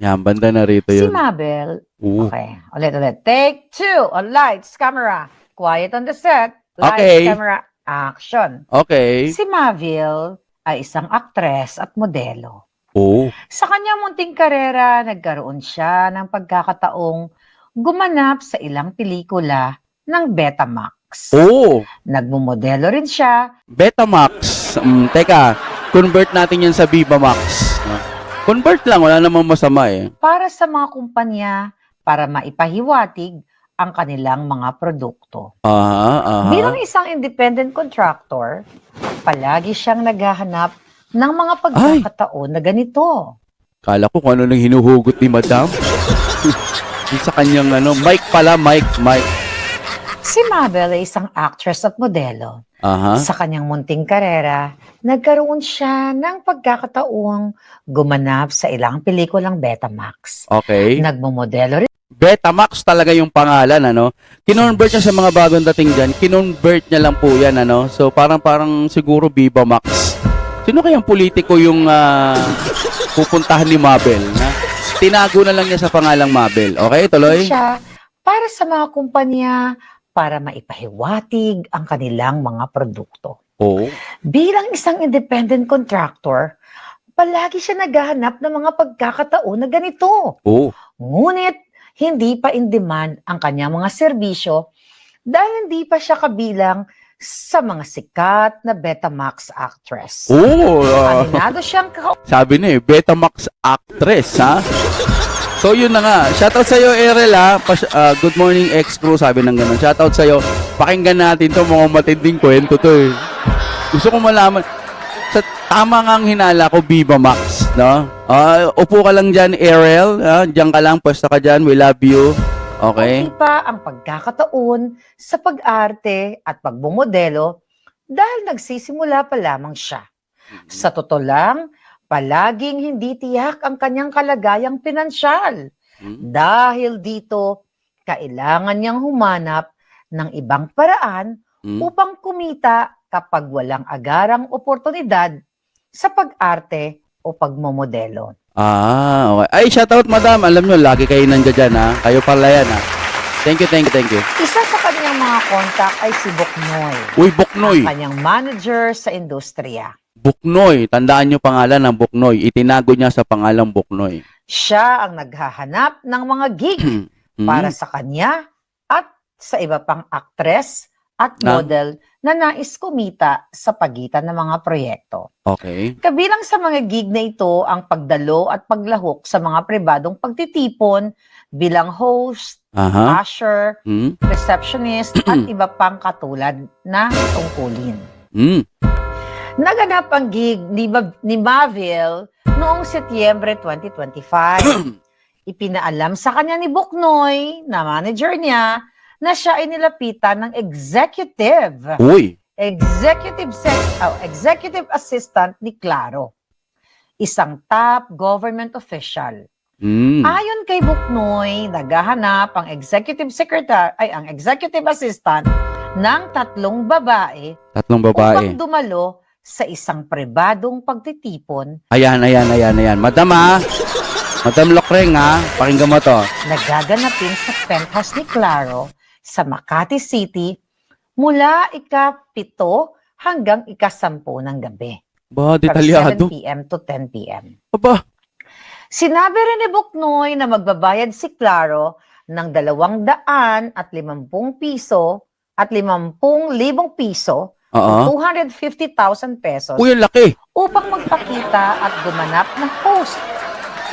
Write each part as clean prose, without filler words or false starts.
Yan, banda na rito Si yun. Mabel, Oo. okay, ulit. Take 2 on lights, camera. Quiet on the set. Lights, Okay. camera, action. Okay. Si Mabel ay isang aktres at modelo. Oo. Sa kanyang munting karera, nagkaroon siya ng pagkakataong gumanap sa ilang pelikula ng Betamax. Oo. Nagmumodelo rin siya. Betamax. Teka, convert natin yan sa Viva Max. Convert lang, wala namang masama eh. Para sa mga kumpanya para maipahiwatig ang kanilang mga produkto. Aha. Bilang isang independent contractor, palagi siyang naghahanap ng mga pagkakataon na ganito. Kala ko kung ano nang hinuhugot ni Madam. Yung sa kanyang mic pala, mic. Si Mabel ay isang actress at modelo. Aha. Sa kanyang munting karera, nagkaroon siya ng pagkakataong gumanap sa ilang pelikulang Betamax. Okay. Nagmumodelo rin Betamax talaga yung pangalan, Kinonvert niya sa mga bagong dating dyan. Kinonvert niya lang po yan, So, parang siguro Viva Max. Sino kayang politiko yung pupuntahan ni Mabel? Tinago na lang niya sa pangalang Mabel. Okay, tuloy? siya para sa mga kumpanya para maipahiwatig ang kanilang mga produkto. Oo. Bilang isang independent contractor, palagi siya naghahanap ng mga pagkakataon na ganito. Oo. Ngunit, hindi pa in demand ang kanyang mga serbisyo dahil hindi pa siya kabilang sa mga sikat na Betamax actress. Oo. Aminado siyang Sabi na Betamax actress, ha? So, yun na nga. Shoutout sa'yo, Erel, ha? Good morning, ex-crew, sabi ng ganun. Shoutout sa'yo. Pakinggan natin to mga matinding kwento to, eh. Gusto ko malaman. Sa tama nga ang hinala ko, Viva Max, no? Upo ka lang dyan, Erel. Diyan ka lang, pwesto ka dyan. We love you. Okay? Hindi pa ang pagkakataon sa pag-arte at pagbumodelo dahil nagsisimula pa lamang siya. Sa totoo lang, palaging hindi tiyak ang kanyang kalagayang pinansyal. Dahil dito, kailangan niyang humanap ng ibang paraan upang kumita kapag walang agarang oportunidad sa pag-arte o pagmomodelo. Okay. Ay, shoutout, madam. Alam nyo, lagi kayo nandiyan dyan, ha? Kayo pala yan, ha? Thank you. Isa sa kanyang mga kontak ay si Buknoy, Uy, Buknoy. ang kanyang manager sa industriya. Buknoy. Tandaan nyo pangalan ng Buknoy. Itinago niya sa pangalang Buknoy. Siya ang naghahanap ng mga gig para sa kanya at sa iba pang aktres at model na nais kumita sa pagitan ng mga proyekto. Okay. Kabilang sa mga gig na ito ang pagdalo at paglahok sa mga pribadong pagtitipon bilang host, Aha. usher, receptionist at iba pang katulad na tungkulin. Naganap ang gig ni Mavil noong Setyembre 2025. Ipinaalam sa kanya ni Buknoy, na manager niya, na siya ay nilapitan ng executive. Uy. Executive assistant ni Claro. Isang top government official. Ayon kay Buknoy, naghahanap ang executive assistant ng tatlong babae upang dumalo sa isang pribadong pagtitipon. Ayan. Madam, ha? Madam Lokreng, ha? Pakinggan mo to. Nagaganapin sa penthouse ni Claro sa Makati City mula ika-7 hanggang ika-10 ng gabi. Ba, From detalyado. 7 p.m. to 10 p.m. Aba. Sinabi rin ni Buknoy na magbabayad si Claro ng 250 piso at 50,000 piso, 250,000 pesos, Uy, ang laki. upang magpakita at gumanap na host.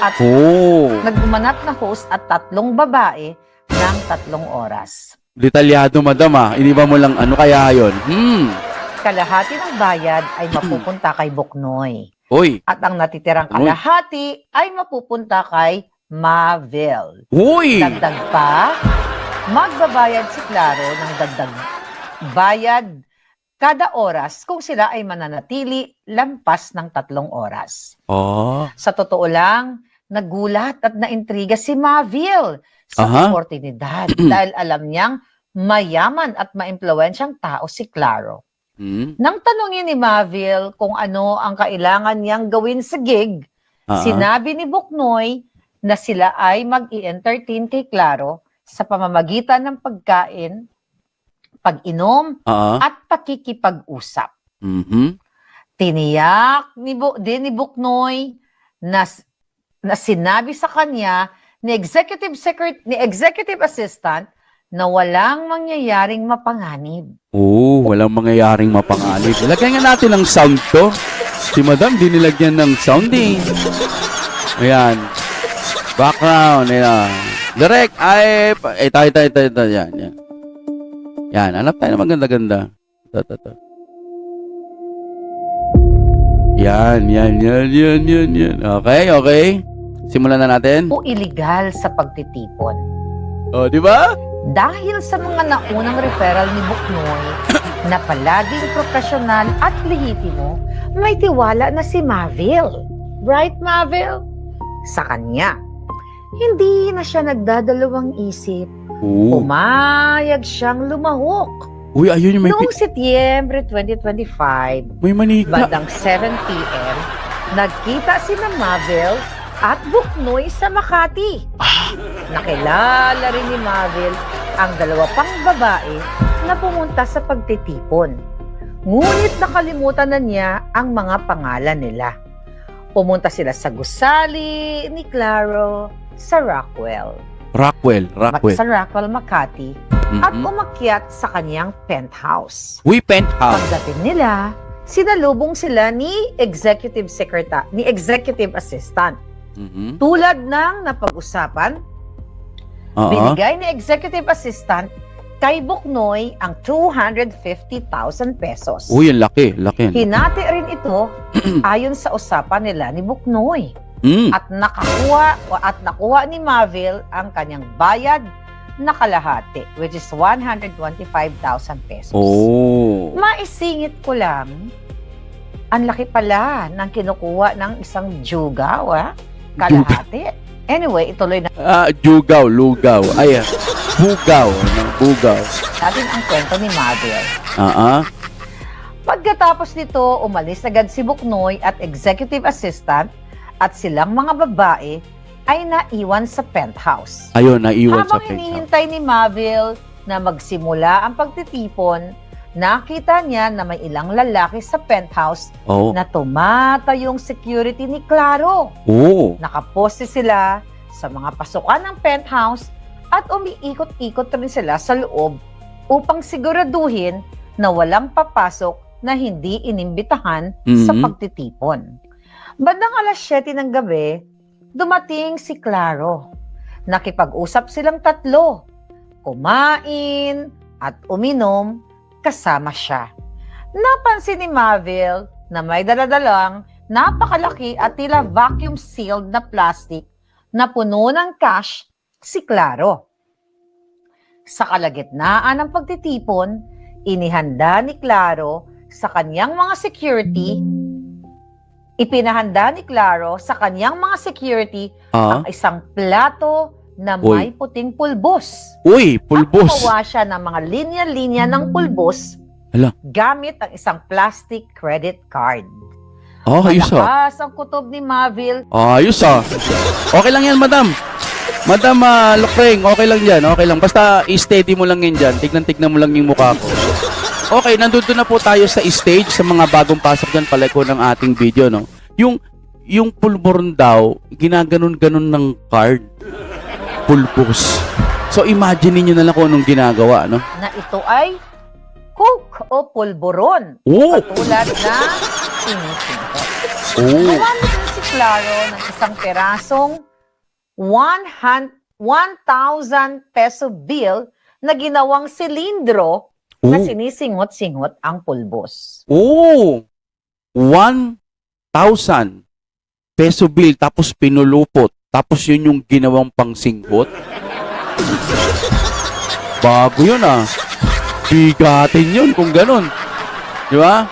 At naggumanap na host at 3 babae ng 3 oras. Detalyado, madam, ha? Iniba mo lang kaya yun? Kalahati ng bayad ay mapupunta kay Buknoy. Uy. At ang natitirang kalahati ay mapupunta kay Mavil. Uy. Dagdag pa, magbabayad si Claro ng dagdag bayad kada oras kung sila ay mananatili lampas ng 3 oras. Sa totoo lang, nagulat at naintriga si Mavil sa oportunidad dahil alam niyang mayaman at maimpluwensyang tao si Claro. Nang tanungin ni Mavil kung ano ang kailangan niyang gawin sa gig, sinabi ni Buknoy na sila ay mag-i-entertain kay Claro sa pamamagitan ng pagkain, pag-inom, at pakikipag-usap. Mhm. Tiniyak ni Buknoy na sinabi sa kanya ni Executive Assistant na walang mangyayaring mapanganib. Walang mangyayaring mapanganib. Lagyan nga natin ng sound to. Si Madam, di nilagyan ng sounding. Ayan. Background. Ayan. Direct. Tayo. Yan. Yan. Hanap tayo ng maganda-ganda. Ito. Yan. Okay. Simulan na natin. O iligal sa pagtitipon. Di ba? Dahil sa mga naunang referral ni Buknoy na palaging profesional at lehitimo, may tiwala na si Mavil. Right, Mavil? Sa kanya. Hindi na siya nagdadalawang isip. Umayag siyang lumahok. Ayun yung may... Noong Setyembre 2025, may manika. bandang 7 p.m., nagkita sina Mavil at Buknoy sa Makati. Nakilala rin ni Mavil ang dalawa pang babae na pumunta sa pagtitipon. Ngunit nakalimutan na niya ang mga pangalan nila. Pumunta sila sa gusali ni Claro sa Rockwell. Sa Rockwell, Makati. At umakyat sa kanyang penthouse. Penthouse. Pagdating nila, sinalubong sila ni Executive Assistant. Tulad ng napag-usapan, binigay ni Executive Assistant kay Buknoy ang 250,000 pesos. Ang laki. Hinati rin ito ayon sa usapan nila ni Buknoy. At nakuha ni Mavil ang kanyang bayad na kalahati, which is 125,000 pesos. Maisingit ko lang, ang laki pala ng kinukuha ng isang jugaw, kalahati. Anyway, ituloy na Lugaw. Bugaw. natin ang kwento ni Mavil. Pagkatapos nito, umalis agad si Buknoy at Executive Assistant at silang mga babae ay naiwan sa penthouse. Naiwan sa Habang hinihintay ni Mavil na magsimula ang pagtitipon, nakita niya na may ilang lalaki sa penthouse na tumatayong security ni Claro. Nakaposte sila sa mga pasukan ng penthouse at umiikot-ikot rin sila sa loob upang siguraduhin na walang papasok na hindi inimbitahan sa pagtitipon. Bandang alas 7 ng gabi, dumating si Claro. Nakipag-usap silang tatlo. Kumain at uminom kasama siya. Napansin ni Mavil na may daladalang napakalaki at tila vacuum-sealed na plastic na puno ng cash si Claro. Sa kalagitnaan ng pagtitipon, inihanda ni Claro sa kanyang mga security Ipinahanda ni Claro sa kanyang mga security ang isang plato na may puting pulbos. Pulbos. At gumawa siya ng mga linya-linya ng pulbos gamit ang isang plastic credit card. Ayos Malakas ang kutob ni Mavil. Ayos Okay lang yan, madam. Madam Lukreng, okay lang yan. Okay lang. Basta i-steady mo lang yan dyan. Tignan-tignan mo lang yung mukha ko. Okay, nandito na po tayo sa stage sa mga bagong pasok dyan pala ko ng ating video, no? Yung pulburon daw, ginaganon-ganon ng card. Pulbos. So, imagine niyo na lang kung anong ginagawa, no? Na ito ay coke o pulburon. Katulad na sinisinto. Gumamit din si Claro ng isang perasong 1,000 peso bill na ginawang silindro na sinisingot-singot ang pulbos. 1,000 peso bill tapos pinulupot. Tapos yun yung ginawang pangsingot. Bago yun Bigatin yun kung ganun. Di ba?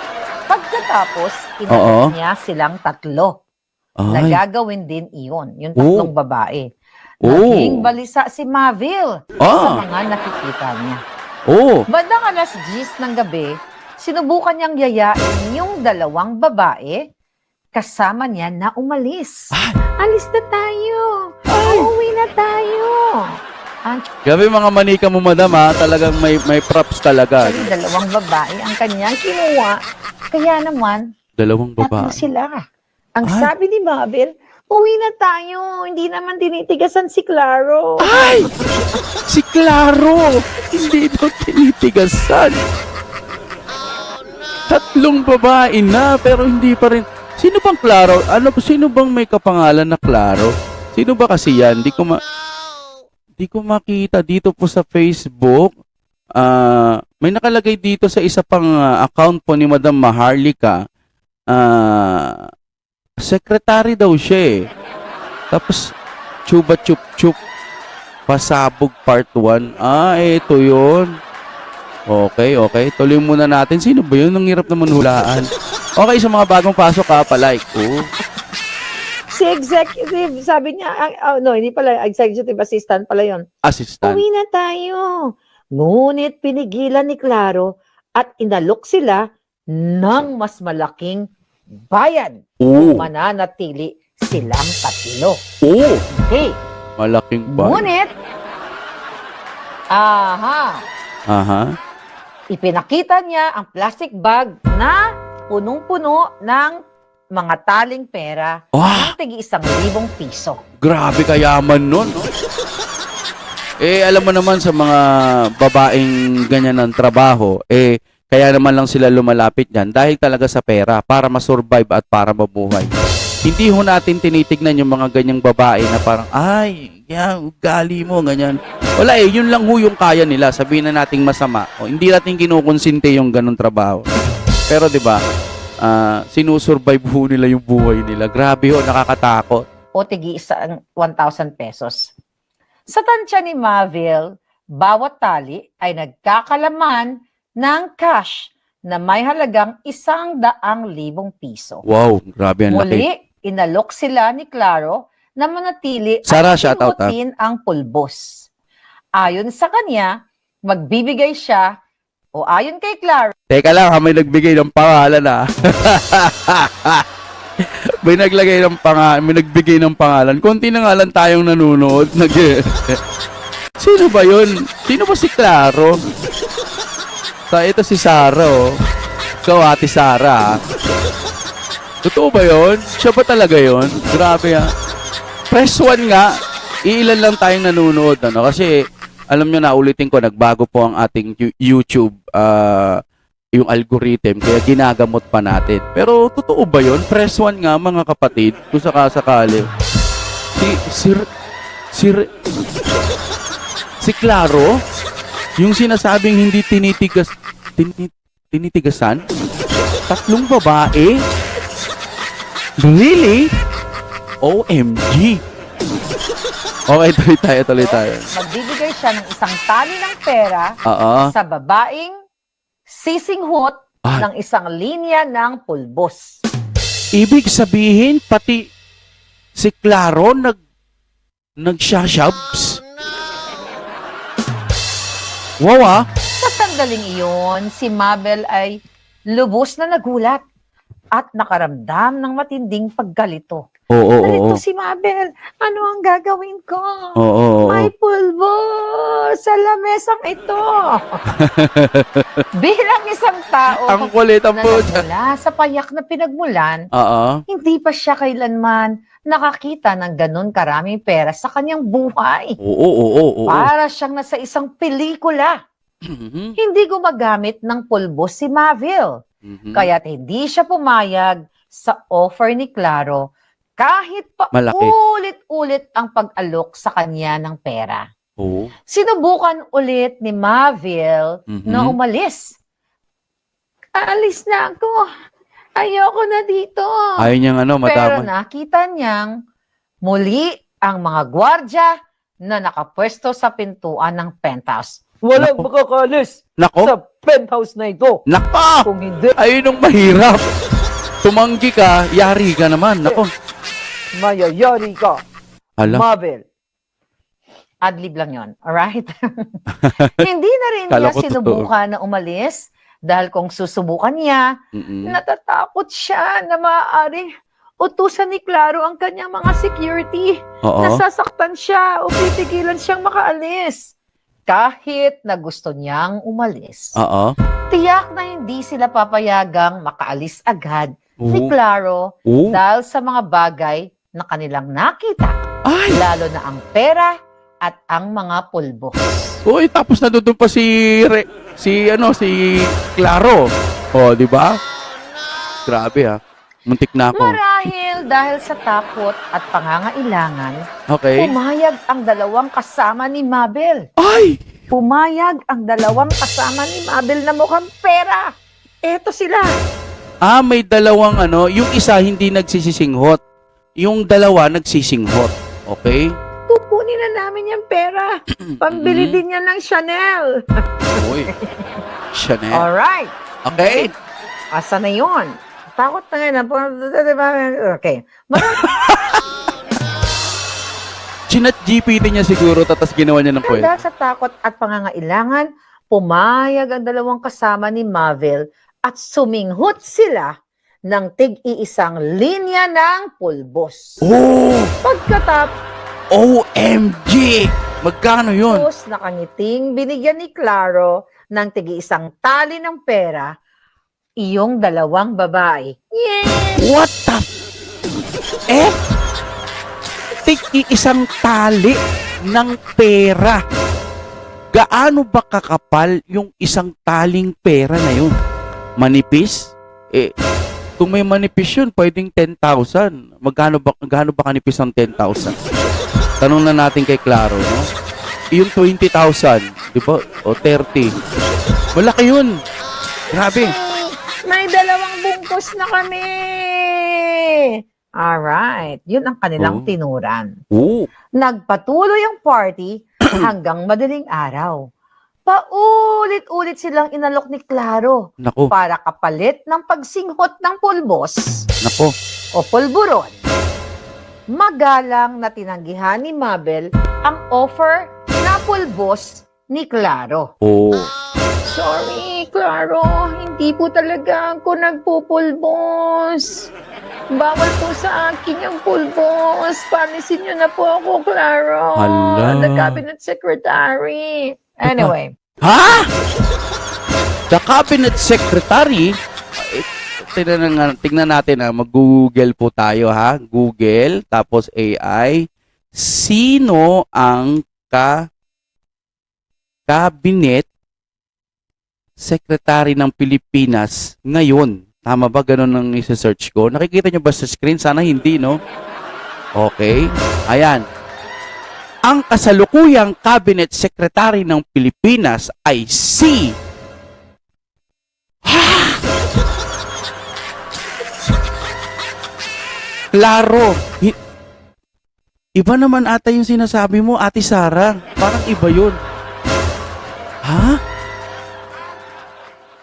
Pagkatapos, inanong niya silang tatlo. Na gagawin din iyon. Yung tatlong babae. Naging balisa si Mavil sa mga nakikita niya. Bandang alas 10 ng gabi, sinubukan niyang yayain yung dalawang babae kasama niya na umalis. Alis na tayo. Uuwi na tayo. Ang Grabe mga manika mo, madam, ha? Talagang may props talaga. dalawang babae ang kanyang kinuha. Kaya naman, Dalawang tatlo babae. sila. Ang Ay. sabi ni Mabel, uwi na tayo. Hindi naman tinitigasan si Claro. Ay! Si Claro! Hindi ito tinitigasan. Tatlong babae na, pero hindi pa rin. Sino bang Claro? Sino bang may kapangalan na Claro? Sino ba kasi yan? Di ko makita dito po sa Facebook. May nakalagay dito sa isa pang account po ni Madam Maharlika. Secretary daw siya eh. Tapos, Chuba Chup Chup Pasabog Part 1. Ito yun. Okay. Tuloy muna natin. Sino ba yun? Ang hirap naman hulaan. Okay, sa mga bagong pasok ka, palike ko. Si executive, sabi niya, hindi pala, executive assistant pala yon. Assistant. Uwi na tayo. Ngunit pinigilan ni Claro at inalok sila ng mas malaking bayad. Oo. Mananatili silang tatlo. Oo. Okay. Malaking ba? Ngunit, Aha. ipinakita niya ang plastic bag na punong-puno ng mga taling pera Wah! ng tig-1,000 piso. Grabe kayaman nun. No? Alam mo naman sa mga babaeng ganyan ng trabaho, kaya naman lang sila lumalapit dyan dahil talaga sa pera para masurvive at para mabuhay. Hindi ho natin tinitignan yung mga ganyang babae na parang, ay, yan, ugali mo, ganyan. Wala yun lang ho yung kaya nila. Sabihin na nating masama. Hindi natin kinukonsinte yung ganong trabaho. Pero 'di ba? Sinusurvive ho nila yung buhay nila. Grabe ho, nakakatakot. O tig-1,000 pesos. Sa tansya ni Mavil, bawat tali ay nagkakalaman ng cash na may halagang 100,000 piso. Wow, grabe ang laki. Muli, inalok sila ni Claro na manatili Sarah, at shoutout, pinutin ang pulbos. Ayon sa kanya, magbibigay siya o ayon kay Claro, Teka lang, may nagbigay ng pangalan may nagbigay ng pangalan. Konti na nga lang tayong nanonood. Sino ba yun? Sino ba si Claro? Ito si Sarah, oh. Ikaw, Ate Sarah. Totoo ba yun? Siya ba talaga yun? Grabe, ha? Press 1 nga. Iilan lang tayong nanonood, ano? Kasi, alam nyo na, ulitin ko, nagbago po ang ating YouTube, yung algorithm, kaya ginagamot pa natin. Pero, totoo ba yun? Press 1 nga, mga kapatid, kung sakasakali. Si Claro, yung sinasabing hindi tinitigasan, tatlong babae? Really? OMG! Okay, tuloy tayo. magbibigay siya ng isang tali ng pera Oo. sa babaeng sisinghot ng isang linya ng pulbos. Ibig sabihin, pati si Claro nagshashabs. Wow, ah. Sa sandaling iyon, si Mabel ay lubos na nagulat at nakaramdam ng matinding paggalito. Oo. Nalito si Mabel, ano ang gagawin ko? Oo. May pulbo sa lamesang ito. Bilang isang tao Ang kulit ang na po. nagmula sa payak na pinagmulan, Oo. hindi pa siya kailanman nakakita ng ganun karaming pera sa kanyang buhay. Oo. Para siyang nasa isang pelikula. Mhm. Hindi gumagamit ng pulbo si Mavil. Mhm. Kaya't hindi siya pumayag sa offer ni Claro kahit pa Malaki. ulit-ulit ang pag-alok sa kanya ng pera. Oo. Sinubukan ulit ni Mavil na Mhm. umalis. Alis na ako. Ayoko na dito. Ayaw niyang Pero madamay. nakita niyang muli ang mga gwardya na nakapwesto sa pintuan ng penthouse. Walang Nako. makakalis Nako. sa penthouse na ito. Nako. Kung hindi, Ayun ang mahirap. Tumanggi ka, yari ka naman. Nako. mayayari ka. Hala. Mabel. Adlib lang yon. Alright? Hindi na rin Kala niya ko sinubukan na umalis dahil kung susubukan niya, Mm-mm. natatakot siya na maaari utusan ni Claro ang kanyang mga security. Oo. Nasasaktan siya o pipigilan siyang makaalis. Kahit na gusto niyang umalis. Oo. Tiyak na hindi sila papayagang makaalis agad ni Oo. Claro Oo. dahil sa mga bagay na kanilang nakita, Ay! lalo na ang pera at ang mga pulbo. Uy, tapos nandun pa si si Claro. Oh, di ba? Grabe Muntik na ako. Marahil dahil sa takot at pangangailangan, Okay. pumayag ang dalawang kasama ni Mabel. Ay! Pumayag ang dalawang kasama ni Mabel na mukhang pera. Eto sila. May dalawang yung isa hindi nagsisinghot. Yung dalawa nagsisinghot. Okay? Kukunin na namin yung pera. Pambili din yan ng Chanel. Uy. Chanel. Alright. Okay? Asa na yun? Takot na ngayon. Okay. Chinat GPT niya siguro tapos ginawa niya ng kwento. Dahil sa takot at pangangailangan, pumayag ang dalawang kasama ni Mabel at suminghot sila ng tig-iisang linya ng pulbos. Oh! Pagkatapos, OMG! Magkano yun? nakangiting binigyan ni Claro ng tig-iisang tali ng pera iyong dalawang babae. Yes! What the Tig-iisang tali ng pera. Gaano ba kakapal yung isang taling pera na yun? Manipis? Kung may manipis yun, pwedeng 10,000. Gaano ba kanipis ang 10,000? Tanong na natin kay Claro, no? Yung 20,000, di ba? O 30. Malaki yun. Grabe. May dalawang bungkus na kami! Alright, yun ang kanilang Oh. tinuran. Oo. Nagpatuloy ang party hanggang madaling araw. Paulit-ulit silang inalok ni Claro Nako. para kapalit ng pagsinghot ng pulbos Nako. o pulburon. Magalang na tinanggihan ni Mabel ang offer na pulbos ni Claro. Oo. Sorry, Claro. Hindi po talaga ako nagpupulbos. Bawal po sa akin yung pulbos. Panisin niyo na po ako, Claro. Hala. The cabinet secretary. Anyway. Ha? The cabinet secretary? Tingnan natin mag-Google po tayo Google, tapos AI. Sino ang cabinet secretary ng Pilipinas ngayon? Tama ba? Ganun ang isa-search ko. Nakikita nyo ba sa screen? Sana hindi, no? Okay. Ayan. Ang kasalukuyang cabinet secretary ng Pilipinas ay si... Claro. Iba naman ata yung sinasabi mo, Ate Sara. Parang iba yun. Ha?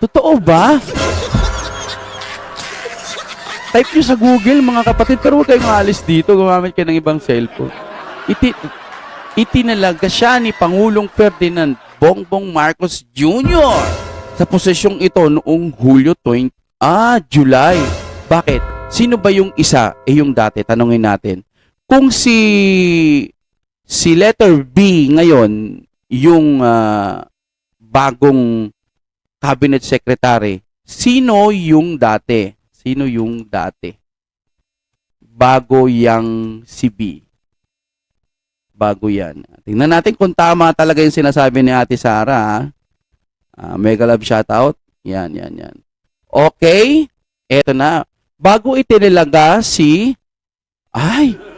Totoo ba? Type nyo sa Google, mga kapatid, pero huwag kayong maalis dito. Gumamit kayo ng ibang cellphone. Itinalaga siya ni Pangulong Ferdinand Bongbong Marcos Jr. sa posisyong ito noong July. Bakit? Sino ba yung isa? Yung dati, tanungin natin. Kung si letter B ngayon, yung bagong cabinet secretary, sino yung dati? Sino yung dati? Bago yang si B. Bago yan. Tingnan natin kung tama talaga yung sinasabi ni Ate Sara. Mega love shoutout. Yan. Okay. Eto na. Bago itinilaga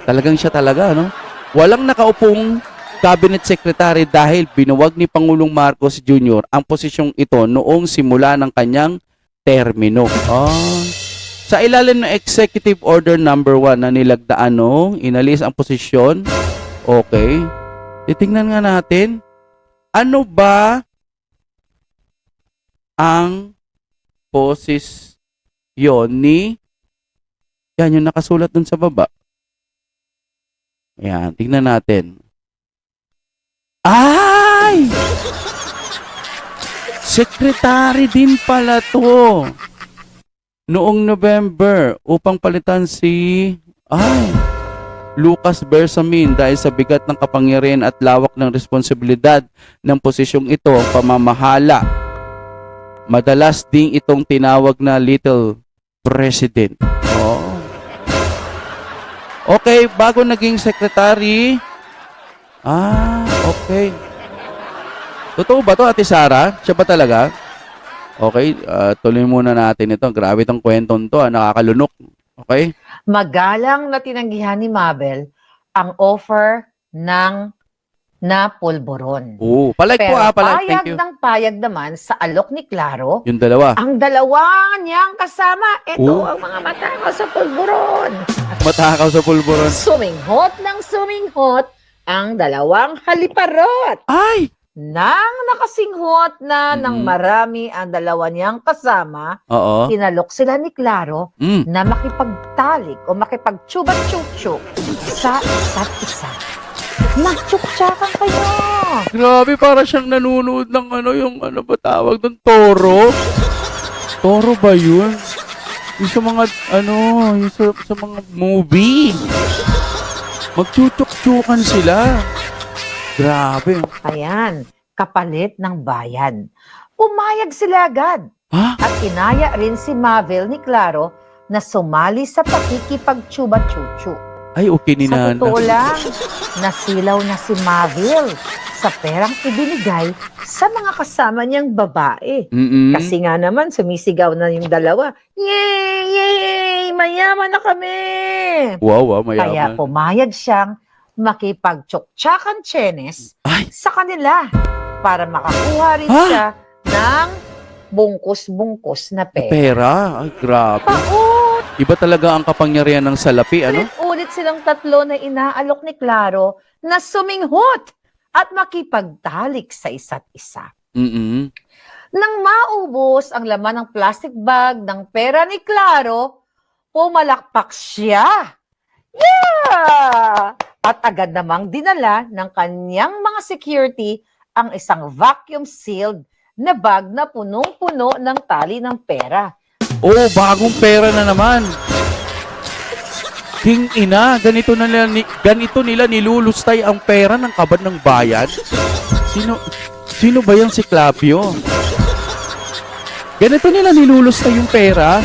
talagang siya talaga, no? Walang nakaupong cabinet secretary dahil binuwag ni Pangulong Marcos Jr. ang posisyong ito noong simula ng kanyang termino. Sa ilalim ng Executive Order number 1 na nilagdaan noong inalis ang posisyon. Okay. Titingnan nga natin. Ano ba ang posisyon ni... Yan, yung nakasulat dun sa baba. Yan, tingnan natin. Ay! Secretary din pala to. noong November upang palitan si Lucas Bersamin dahil sa bigat ng kapangyarihan at lawak ng responsibilidad ng posisyong ito, pamamahala. Madalas ding itong tinawag na Little President. Oh. Okay, bago naging secretary. Okay. Totoo ba to, Ate Sara? Siya ba talaga? Okay, tuloy muna natin ito. Grabe itong kwentong to, nakakalunok. Okay? Magalang na tinanggihan ni Mabel ang offer na pulburon. Palike Pero po palike. Thank you. payag naman sa alok ni Claro, Yung dalawa. ang dalawa niyang kasama, ito Oo. ang mga mata ko sa pulburon. Matakaw sa pulburon. Suminghot ng suminghot ang dalawang haliparot. Ay! Nang nakasinghot na ng Mhm. marami ang dalawa niyang kasama, Oo. inalok sila ni Claro Mm. na makipagtalik o makipagtsubat-tsutsuk sa isa't isa. Nagtsuktsakan kayo! Grabe, para siyang nanonood ng yung ba tawag doon? Toro? Toro ba yun? Yung sa mga, yung sa mga movie. Magtsutsuk-tsukan sila. Grabe. Ayan, kapalit ng bayan. Pumayag sila agad. Ha? At inaya rin si Mabel ni Claro na sumali sa pakikipagtsubat-tsutsu. Ay, okay ni Sa Nana. totoo lang, nasilaw na si Mabel sa perang ibinigay sa mga kasama niyang babae. Mm-mm. Kasi nga naman, sumisigaw na yung dalawa. Yay! Yay! Mayaman na kami! Wow, Kaya mayaman. pumayag siyang makipagtsuktsakan tsenes Ay! sa kanila para makakuha rin Ha? siya ng bungkus-bungkus na pera. Pera? Ay, grabe. Iba talaga ang kapangyarihan ng salapi, Ulit silang tatlo na inaalok ni Claro na suminghot at makipagtalik sa isa't isa. Mm-mm. Nang maubos ang laman ng plastic bag ng pera ni Claro, pumalakpak siya. Yeah! At agad namang dinala ng kanyang mga security ang isang vacuum-sealed na bag na punong-puno ng tali ng pera. Oh, bagong pera na naman. King ina, ganito nila nilulustay ang pera ng kabad ng bayan. Sino ba yung si Clavio? Ganito nila nilulustay yung pera.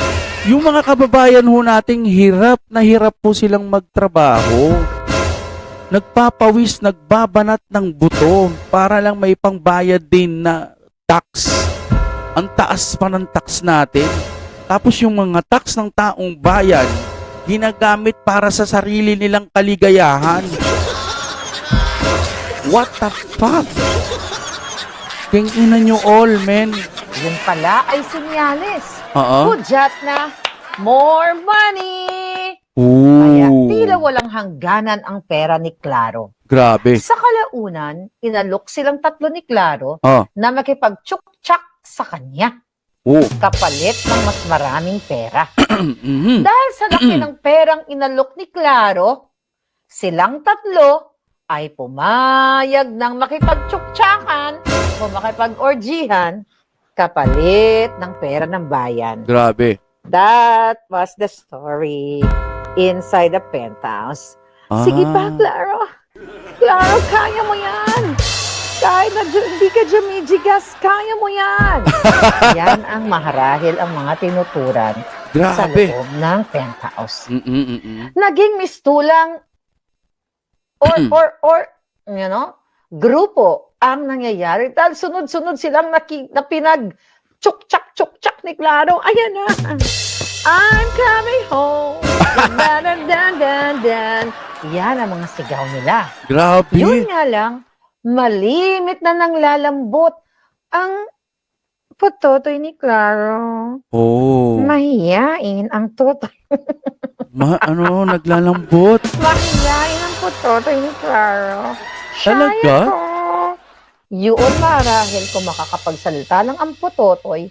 Yung mga kababayan ho nating hirap na hirap po silang magtrabaho. Nagpapawis, nagbabanat ng buto para lang may pangbayad din na tax. Ang taas pa ng tax natin. Tapos yung mga tax ng taong bayan, ginagamit para sa sarili nilang kaligayahan. What the fuck? King ina nyo all, men. Yun pala ay senyales. Oo. Hudyat na more money! Kaya tila walang hangganan ang pera ni Claro. Grabe. Sa kalaunan, inalok silang tatlo ni Claro Oh. na makipagtsuktsak sa kanya kapalit ng mas maraming pera. Mhm. Dahil sa laki ng perang inalok ni Claro, silang tatlo ay pumayag ng makipagtsuktsakan o makipag-orgihan kapalit ng pera ng bayan. Grabe. That was the story inside the penthouse. Sige pa, Claro. Claro, kaya mo yan. Kahit na hindi ka jumijigas, kaya mo yan. Yan ang maharahil ang mga tinuturan sa Grabe. loob ng penthouse. Mm-mm-mm. Naging mistulang or grupo ang nangyayari dahil sunod-sunod silang na pinag tsuk-tsak ni Claro. Ayan na. I'm coming home. Dan, dan, dan, dan, dan. Yan ang mga sigaw nila. Grabe. Yun nga lang, malimit na nang lalambot ang putotoy ni Claro. Oh. Mahiyain ang totoy. Naglalambot. Mahiyain ang putotoy ni Claro. Talaga? Shaya ko. Yun marahil kung makakapagsalita lang ang putotoy,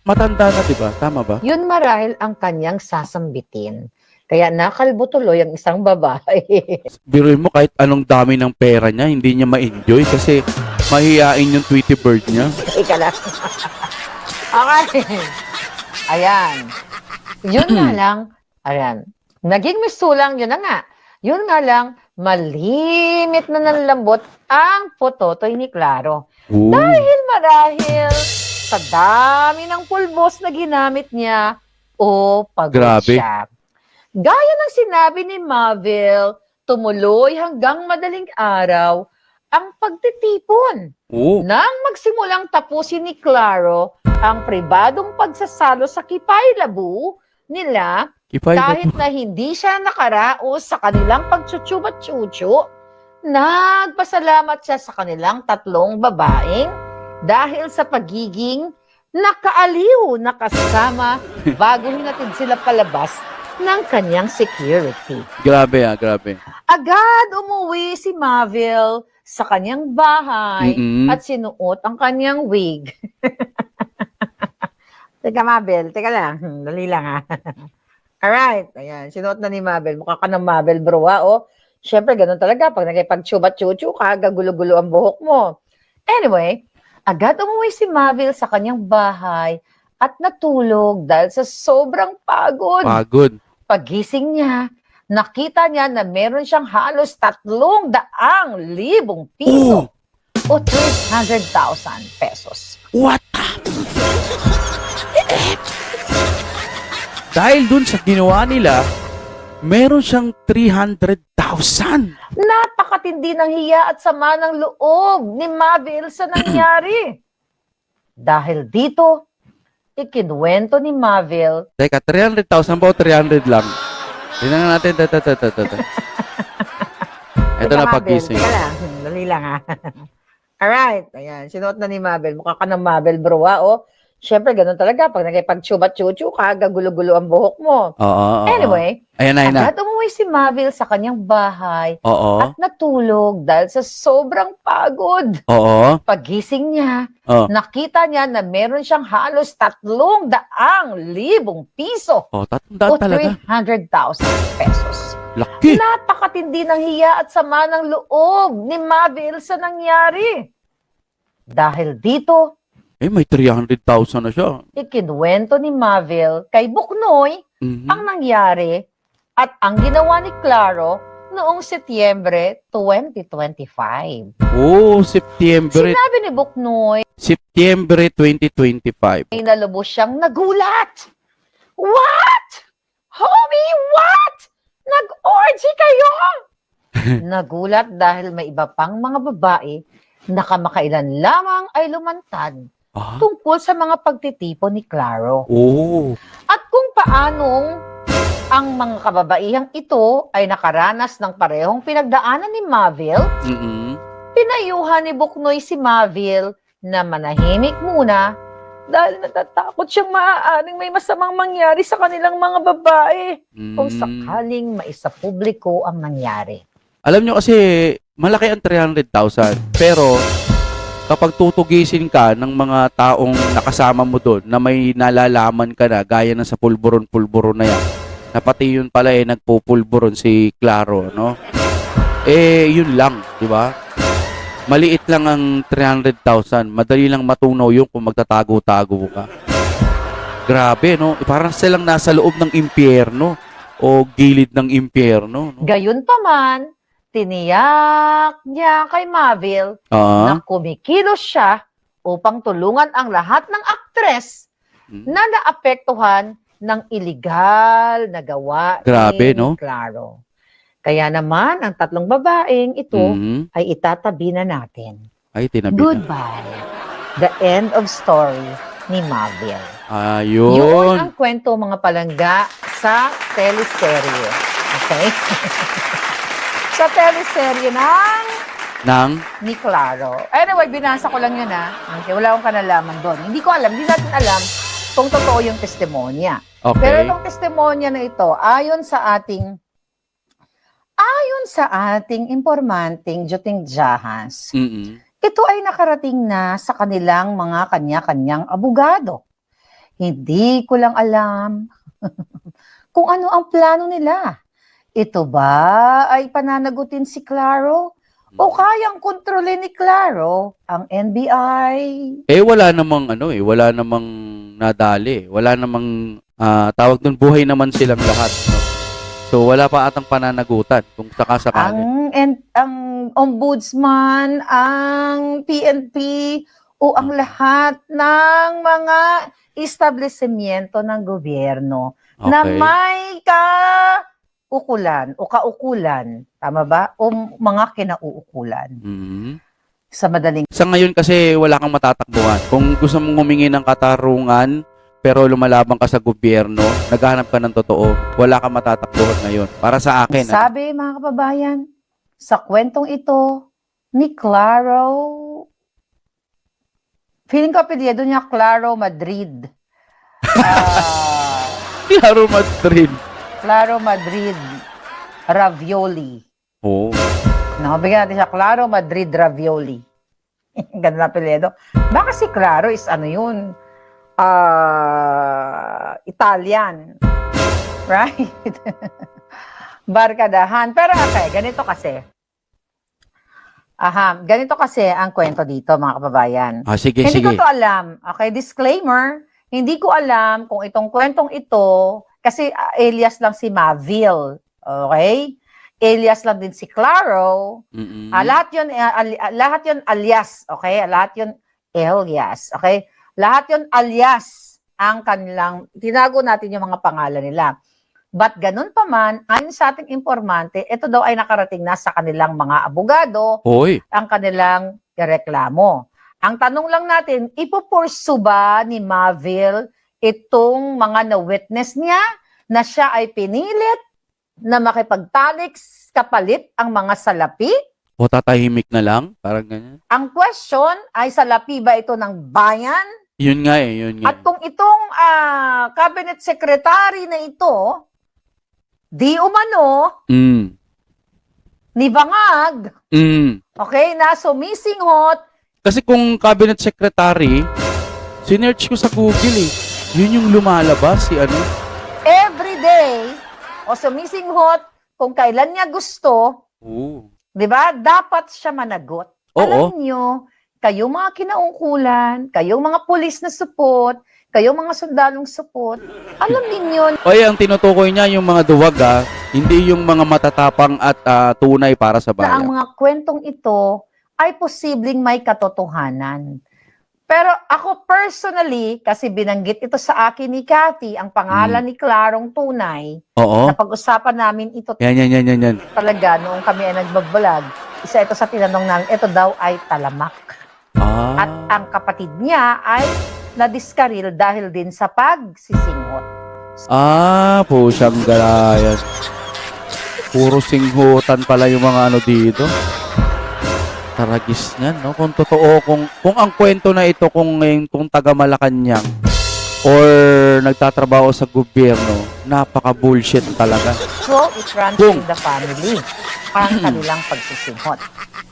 Matanda na, di ba? Tama ba? yun marahil ang kanyang sasambitin. Kaya nakalbo tuloy ang isang babae. Biruin mo kahit anong dami ng pera niya, hindi niya ma-enjoy kasi mahihain yung Tweety Bird niya. Ika lang. Okay. Ayan. Yun nga lang, ayan, naging misulang, yun na nga. Yun nga lang, malimit na ng lambot ang pototoy ni Claro. Oo. Marahil sa dami ng pulbos na ginamit niya o pagod Grabe. siya. Gaya ng sinabi ni Mavel, tumuloy hanggang madaling araw ang pagtitipon. Oo. Nang magsimulang tapusin ni Claro ang pribadong pagsasalo sa Kipay Labu nila, Kipay na kahit po. na hindi siya nakaraos sa kanilang pagtsutsubat-tsutsu, nagpasalamat siya sa kanilang tatlong babaeng dahil sa pagiging nakaaliw na kasama bago hinatid sila palabas ng kanyang security. Grabe grabe. Agad umuwi si Mavel sa kanyang bahay Mm-mm. at sinuot ang kanyang wig. Teka, Mabel. Teka lang. Dali lang, ha. Alright. Ayan. Sinuot na ni Mabel. Mukha ka ng Mabel, bro, ha. O, syempre, ganun talaga. Pag nagipag-chubat-chuchu ka, gagulo-gulo ang buhok mo. Anyway, agad umuwi si Mabel sa kanyang bahay at natulog dahil sa sobrang pagod. Pagod. Pagising niya, nakita niya na meron siyang halos 300,000 piso o 300,000 pesos. What? Dahil dun sa ginawa nila, meron siyang 300,000. Napakatindi ng hiya at sama ng loob ni Mabel sa nangyari. Dahil dito, ikinuwento ni Mabel Teka, 300,000 ba o 300 lang? Tingnan natin. Ito Teka, na Mabel, pagising. Teka lang. Dali lang, ha. Alright. Ayan. Sinuot na ni Mabel. Mukha ka ng Mabel, bro, ha. O, syempre, ganun talaga. Pag nagipag-chubat-chuchu ka, gagulo-gulo ang buhok mo. Oo. Anyway, Ayan na. agad umuwi si Mabel sa kanyang bahay Oo. at natulog dahil sa sobrang pagod. Oo. Pagising niya, Oh. nakita niya na meron siyang halos 300,000 piso Oh, o 300 talaga. 300,000 pesos. Laki. Napakatindi ng hiya at sama ng loob ni Mabel sa nangyari. Dahil dito, May 300,000 na siya. ikinuwento ni Mabel kay Buknoy Mhm. ang nangyari at ang ginawa ni Claro noong Setyembre 2025. Oh, September Sinabi ni Buknoy 2025. ay nalubos siyang nagulat. What? Homie, what? Nag-orgy kayo? Nagulat dahil may iba pang mga babae na kamakailan lamang ay lumantad Ah. tungkol sa mga pagtitipon ni Claro. Oh. At kung paanong ang mga kababaihang ito ay nakaranas ng parehong pinagdaanan ni Mabel, Mhm. pinayuhan ni Buknoy si Mabel na manahimik muna dahil natatakot siyang maaaring may masamang mangyari sa kanilang mga babae kung sakaling maisapubliko ang nangyari. Alam nyo kasi, malaki ang 300,000. Pero, kapag tutugisin ka ng mga taong nakasama mo doon na may nalalaman ka na, gaya ng sa pulburon-pulburon na yan, na pati yun pala nagpupulburon si Claro, no? Yun lang, di ba? Maliit lang ang 300,000. Madali lang matunaw yun kung magtatago-tago ka. Grabe, no? Parang silang nasa loob ng impyerno o gilid ng impyerno, no? Gayon pa man, tiniyak niya kay Mabel Ah, na kumikilos siya upang tulungan ang lahat ng aktres na naapektuhan ng iligal na gawa Grabe, ni no? Claro. Kaya naman, ang tatlong babaeng ito mhm. ay itatabi na natin. Ay, tinabi na. Goodbye. The end of story ni Mabel. Yun Ayun. ang kwento mga palangga sa teleserye. Okay? Sa teleserye ng Nang, ni Claro. Anyway, binasa ko lang yun, ha. Okay, wala akong kanalaman doon. Hindi ko alam, hindi natin alam kung totoo yung testimonya. Pero okay. itong testimonya na ito, ayon sa ating impormanting Juting Jahas, Mhm. ito ay nakarating na sa kanilang mga kanya-kanyang abogado. Hindi ko lang alam kung ano ang plano nila. Ito ba ay pananagutin si Claro? O kayang kontrolin ni Claro ang NBI? Wala namang wala namang nadali. Wala namang tawag doon, buhay naman silang lahat. No? So, wala pa atang pananagutan kung sakasakali. Ang ombudsman, ang PNP, o ang lahat ng mga establishmento ng gobyerno na Okay. may kaukulan, tama ba? O mga kinauukulan. Mhm. Sa madaling Sa ngayon kasi wala kang matatakbuhan. Kung gusto mong humingi ng katarungan, pero lumalaban ka sa gobyerno, naghahanap ka ng totoo, wala kang matatakbuhan ngayon. Para sa akin, sabi, mga kababayan, sa kwentong ito ni Claro, feeling ko apelyido niya Claro Madrid. Claro Madrid. Claro Madrid Ravioli. Oo. No, bigyan natin siya Claro Madrid Ravioli. Ganun na apelyido. Baka si Claro is ano yun? Italian. Right? Barkadahan. Pero okay, ganito kasi. Ganito kasi ang kwento dito, mga kababayan. Sige, Hindi sige. ko to alam. Okay, disclaimer, hindi ko alam kung itong kwentong ito, kasi alias lang si Mavil. Okay? Alias lang din si Claro. Mm-mm. Lahat yun alias. Okay? Lahat yun alias. Okay? Lahat yun alias ang kanilang, tinago natin yung mga pangalan nila. But ganun pa man, ayon sa ating informante, ito daw ay nakarating na sa kanilang mga abogado, Hoy. ang kanilang reklamo. Ang tanong lang natin, ipupursu ba ni Mavil itong mga na-witness niya na siya ay pinilit na makipagtalik kapalit ang mga salapi? O tatahimik na lang? Parang ganyan. Ang question ay salapi ba ito ng bayan? Yun nga eh, yun nga. At kung itong cabinet secretary na ito, di umano, Mm. ni Bangag, Mm. okay, na sumisinghot, Kasi kung cabinet secretary, sinearch ko sa Google eh. Yun yung lumalabas si ano. everyday, o sumisinghot, kung kailan niya gusto, Oo. di ba, dapat siya managot. Oo. Alam niyo, kayong mga kinaungkulan, kayong mga pulis na support, kayong mga sundalong support, alam ninyo Oy, ang tinutukoy niya yung mga duwag hindi yung mga matatapang at tunay para sa na ang bayan. mga kwentong ito ay posibleng may katotohanan. Pero ako personally, kasi binanggit ito sa akin ni Cathy, ang pangalan ni Clarong Tunay, Oo. na pag-usapan namin ito Yan. talaga noong kami ay nagbablog. Isa ito sa tinanong namin, ito daw ay talamak. At ang kapatid niya ay nadiskaril dahil din sa pagsisinghot. Pusyang galayan. Puro singhutan pala yung mga ano dito. Taragis niyan, no? Kung totoo, kung ang kwento na ito, kung taga Malacanang or nagtatrabaho sa gobyerno, napaka-bullshit talaga. So, it runs in the family. Ang kanilang pagsisinghot.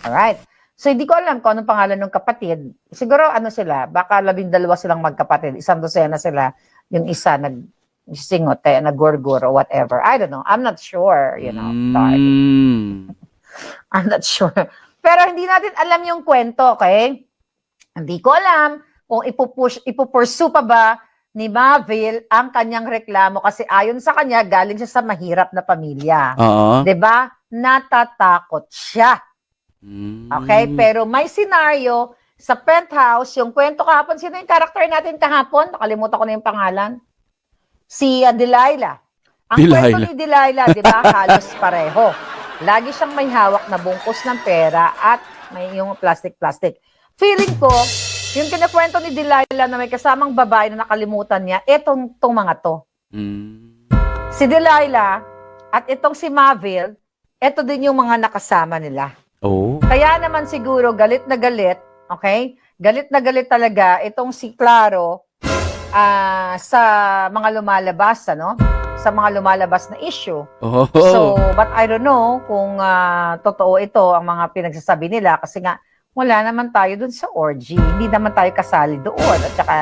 Alright. So, hindi ko alam kung anong pangalan ng kapatid. Siguro, ano sila, baka 12 silang magkapatid. Isang dosena sila. Yung isa nagsingot, nag-gurgur or whatever. I don't know. I'm not sure, Sorry. I'm not sure. Pero hindi natin alam yung kwento, okay? Hindi ko alam kung ipupursu pa ba ni Mavil ang kanyang reklamo kasi ayon sa kanya, galing siya sa mahirap na pamilya. Oo. 'Di ba? Natatakot siya. Okay? Pero may senaryo sa penthouse, yung kwento kahapon, sino yung character natin kahapon? Nakalimutan ko na yung pangalan. Si Delilah. Ang kwento ni Delilah, 'di ba? Halos pareho. Lagi siyang may hawak na bungkus ng pera at may yung plastic. Feeling ko, yung kinakwento ni Delilah na may kasamang babae na nakalimutan niya, etong mga to. Si Delilah at itong si Mavil, eto din yung mga nakasama nila. Oh. Kaya naman siguro galit na galit, okay? Galit na galit talaga itong si Claro sa mga lumalabas, sa mga lumalabas na issue. Oh. So, but I don't know kung totoo ito ang mga pinagsasabi nila kasi nga wala naman tayo dun sa orgy. Hindi naman tayo kasali doon at saka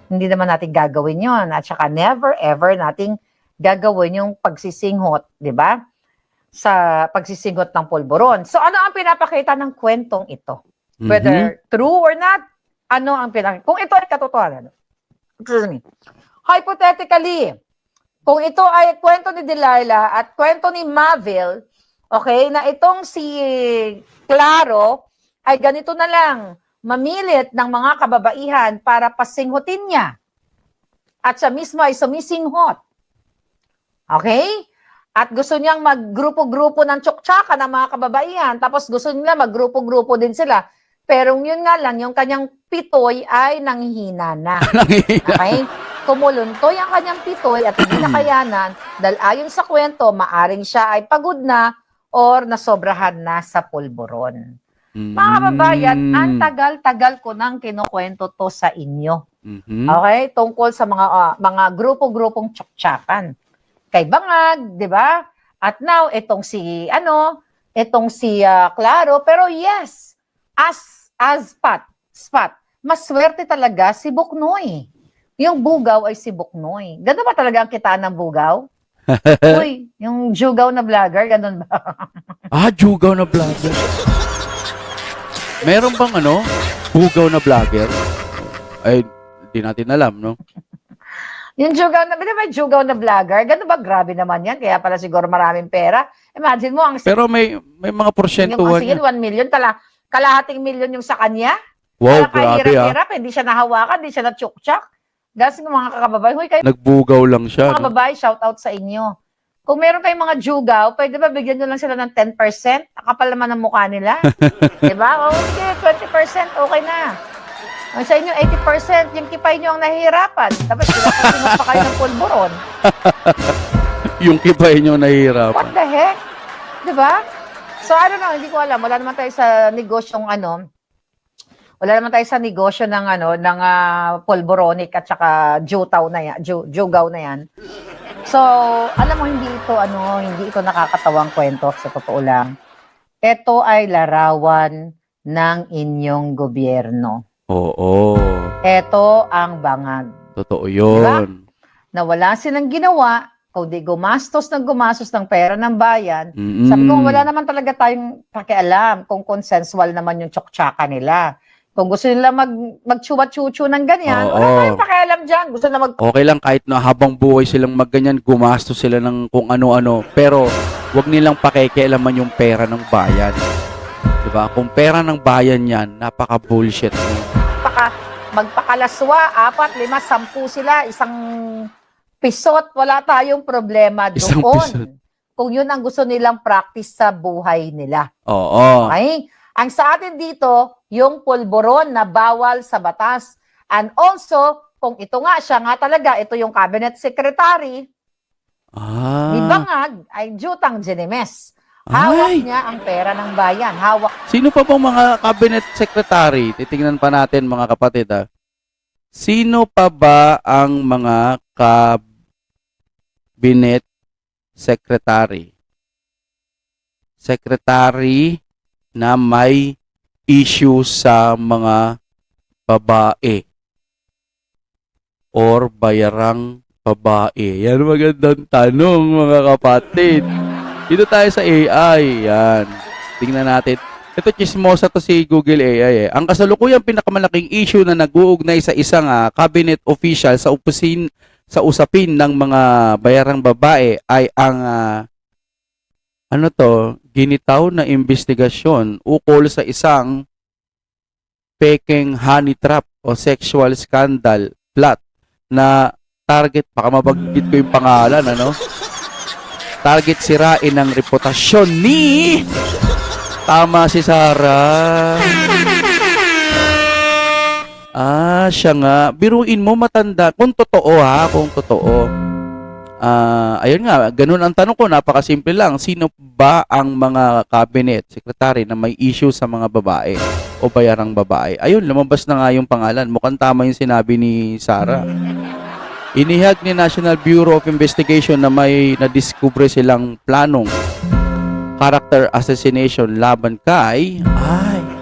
hindi naman natin gagawin yon at saka never ever nating gagawin yung pagsisinghot, di ba? Sa pagsisinghot ng polvoron. So, ano ang pinapakita ng kwentong ito? Whether true or not, ano ang pinapakita? Kung ito ay katotohanan. Excuse me. Hypothetically, Kung ito ay kwento ni Delilah at kwento ni Mavil, okay, na itong si Claro ay ganito na lang, mamilit ng mga kababaihan para pasinghutin niya. At siya mismo ay sumisinghot. Okay? At gusto niyang maggrupo-grupo ng tsuktsakan ng mga kababaihan, tapos gusto nila maggrupo-grupo din sila. Pero yun nga lang, yung kanyang pitoy ay nanghihina na. Okay? Kumuluntoy ang kanyang pitoy at hindi nakayanan dahil ayon sa kwento, maaring siya ay pagod na or nasobrahan na sa pulburon. Mga kababayan, ang tagal-tagal ko nang kinukwento to sa inyo. Okay? Tungkol sa mga grupo-grupong tsuktsakan. Kay Bangag, 'di ba? At now itong si Claro, pero yes, as Spat, maswerte talaga si Buknoy. Yung bugaw ay si Buknoy. Ganun ba talaga ang kitaan ng bugaw? Uy, yung jugaw na vlogger, ganun ba? Jugaw na vlogger. Meron bang bugaw na vlogger? Ay, di natin alam, no? Yung jugaw na, may jugaw na vlogger, ganun ba? Grabe naman yan, kaya pala siguro maraming pera. Imagine mo, Pero may mga porsyentuhan yung 1 million, kalahating million yung sa kanya. Wow, Kaya grabe hirap-hirap, hindi siya nahawakan, hindi siya na-tsuktsak. Kasi mga kakababay, huy kayo, Nagbugaw lang siya. mga babae, shout out sa inyo. Kung meron kayong mga jugaw, pwede ba bigyan nyo lang sila ng 10%? Nakapal naman ang mukha nila. Diba? O, sige, 20%, okay na. Ang sa inyo, 80%, yung kipay nyo ang nahihirapan. Tapos, pinapasinog pa kayo ng pulburon. Yung kipay nyo nahihirapan. What the heck? Diba? So, I don't know, hindi ko alam. Wala naman tayo sa negosyong wala naman tayo sa negosyo ng pulboronic at saka jugaw na yan. So, alam mo, hindi ito nakakatawang kwento sa totoo lang. Ito ay larawan ng inyong gobyerno. Oo. Ito ang bangag. Totoo yun. Diba? Na wala silang ginawa, kundi gumastos ng pera ng bayan. Sabi ko, wala naman talaga tayong pakialam kung consensual naman yung tsuktsakan nila. Kung gusto nila magchuwa-chuchu ng ganyan, wala tayong pakialam dyan. Gusto na Okay lang kahit na habang buhay silang magganyan, gumastos sila ng kung ano-ano. Pero wag nilang pakikialaman yung pera ng bayan. Diba? Kung pera ng bayan yan, napaka-bullshit. Magpakalaswa, 4, 5, 10 sila, isang pisot, wala tayong problema Isang doon. pisot. Kung yun ang gusto nilang practice sa buhay nila. Oo. Okay? Ang sa atin dito, yung pulburon na bawal sa batas. And also, kung ito nga, siya nga talaga, ito yung cabinet secretary, ni Bangag ay Jutang Genemes. Hawak niya ang pera ng bayan. Sino pa bang mga cabinet secretary? Titingnan pa natin mga kapatid. Sino pa ba ang mga cabinet secretary? Secretary na may issue sa mga babae or bayarang babae. Yan magandang tanong mga kapatid. Dito tayo sa AI. Yan. Tingnan natin. Ito chismosa to si Google AI. Ang kasalukuyang pinakamalaking issue na nag-uugnay sa isang cabinet official sa usapin ng mga bayarang babae ay ang ginitaw na investigasyon ukol sa isang pekeng honey trap o sexual scandal plot na target, baka mabanggit ko yung pangalan, target sirain ang reputasyon ni tama si Sarah. Siya nga. Biruin mo matanda. Kung totoo kung totoo. Ayun nga, ganun ang tanong ko, napakasimple lang. Sino ba ang mga cabinet secretary na may issue sa mga babae o bayarang babae? Ayun, lumabas na nga yung pangalan. Mukhang tama yung sinabi ni Sarah. Inihag ni National Bureau of Investigation na may nadiskubre silang planong character assassination laban kay...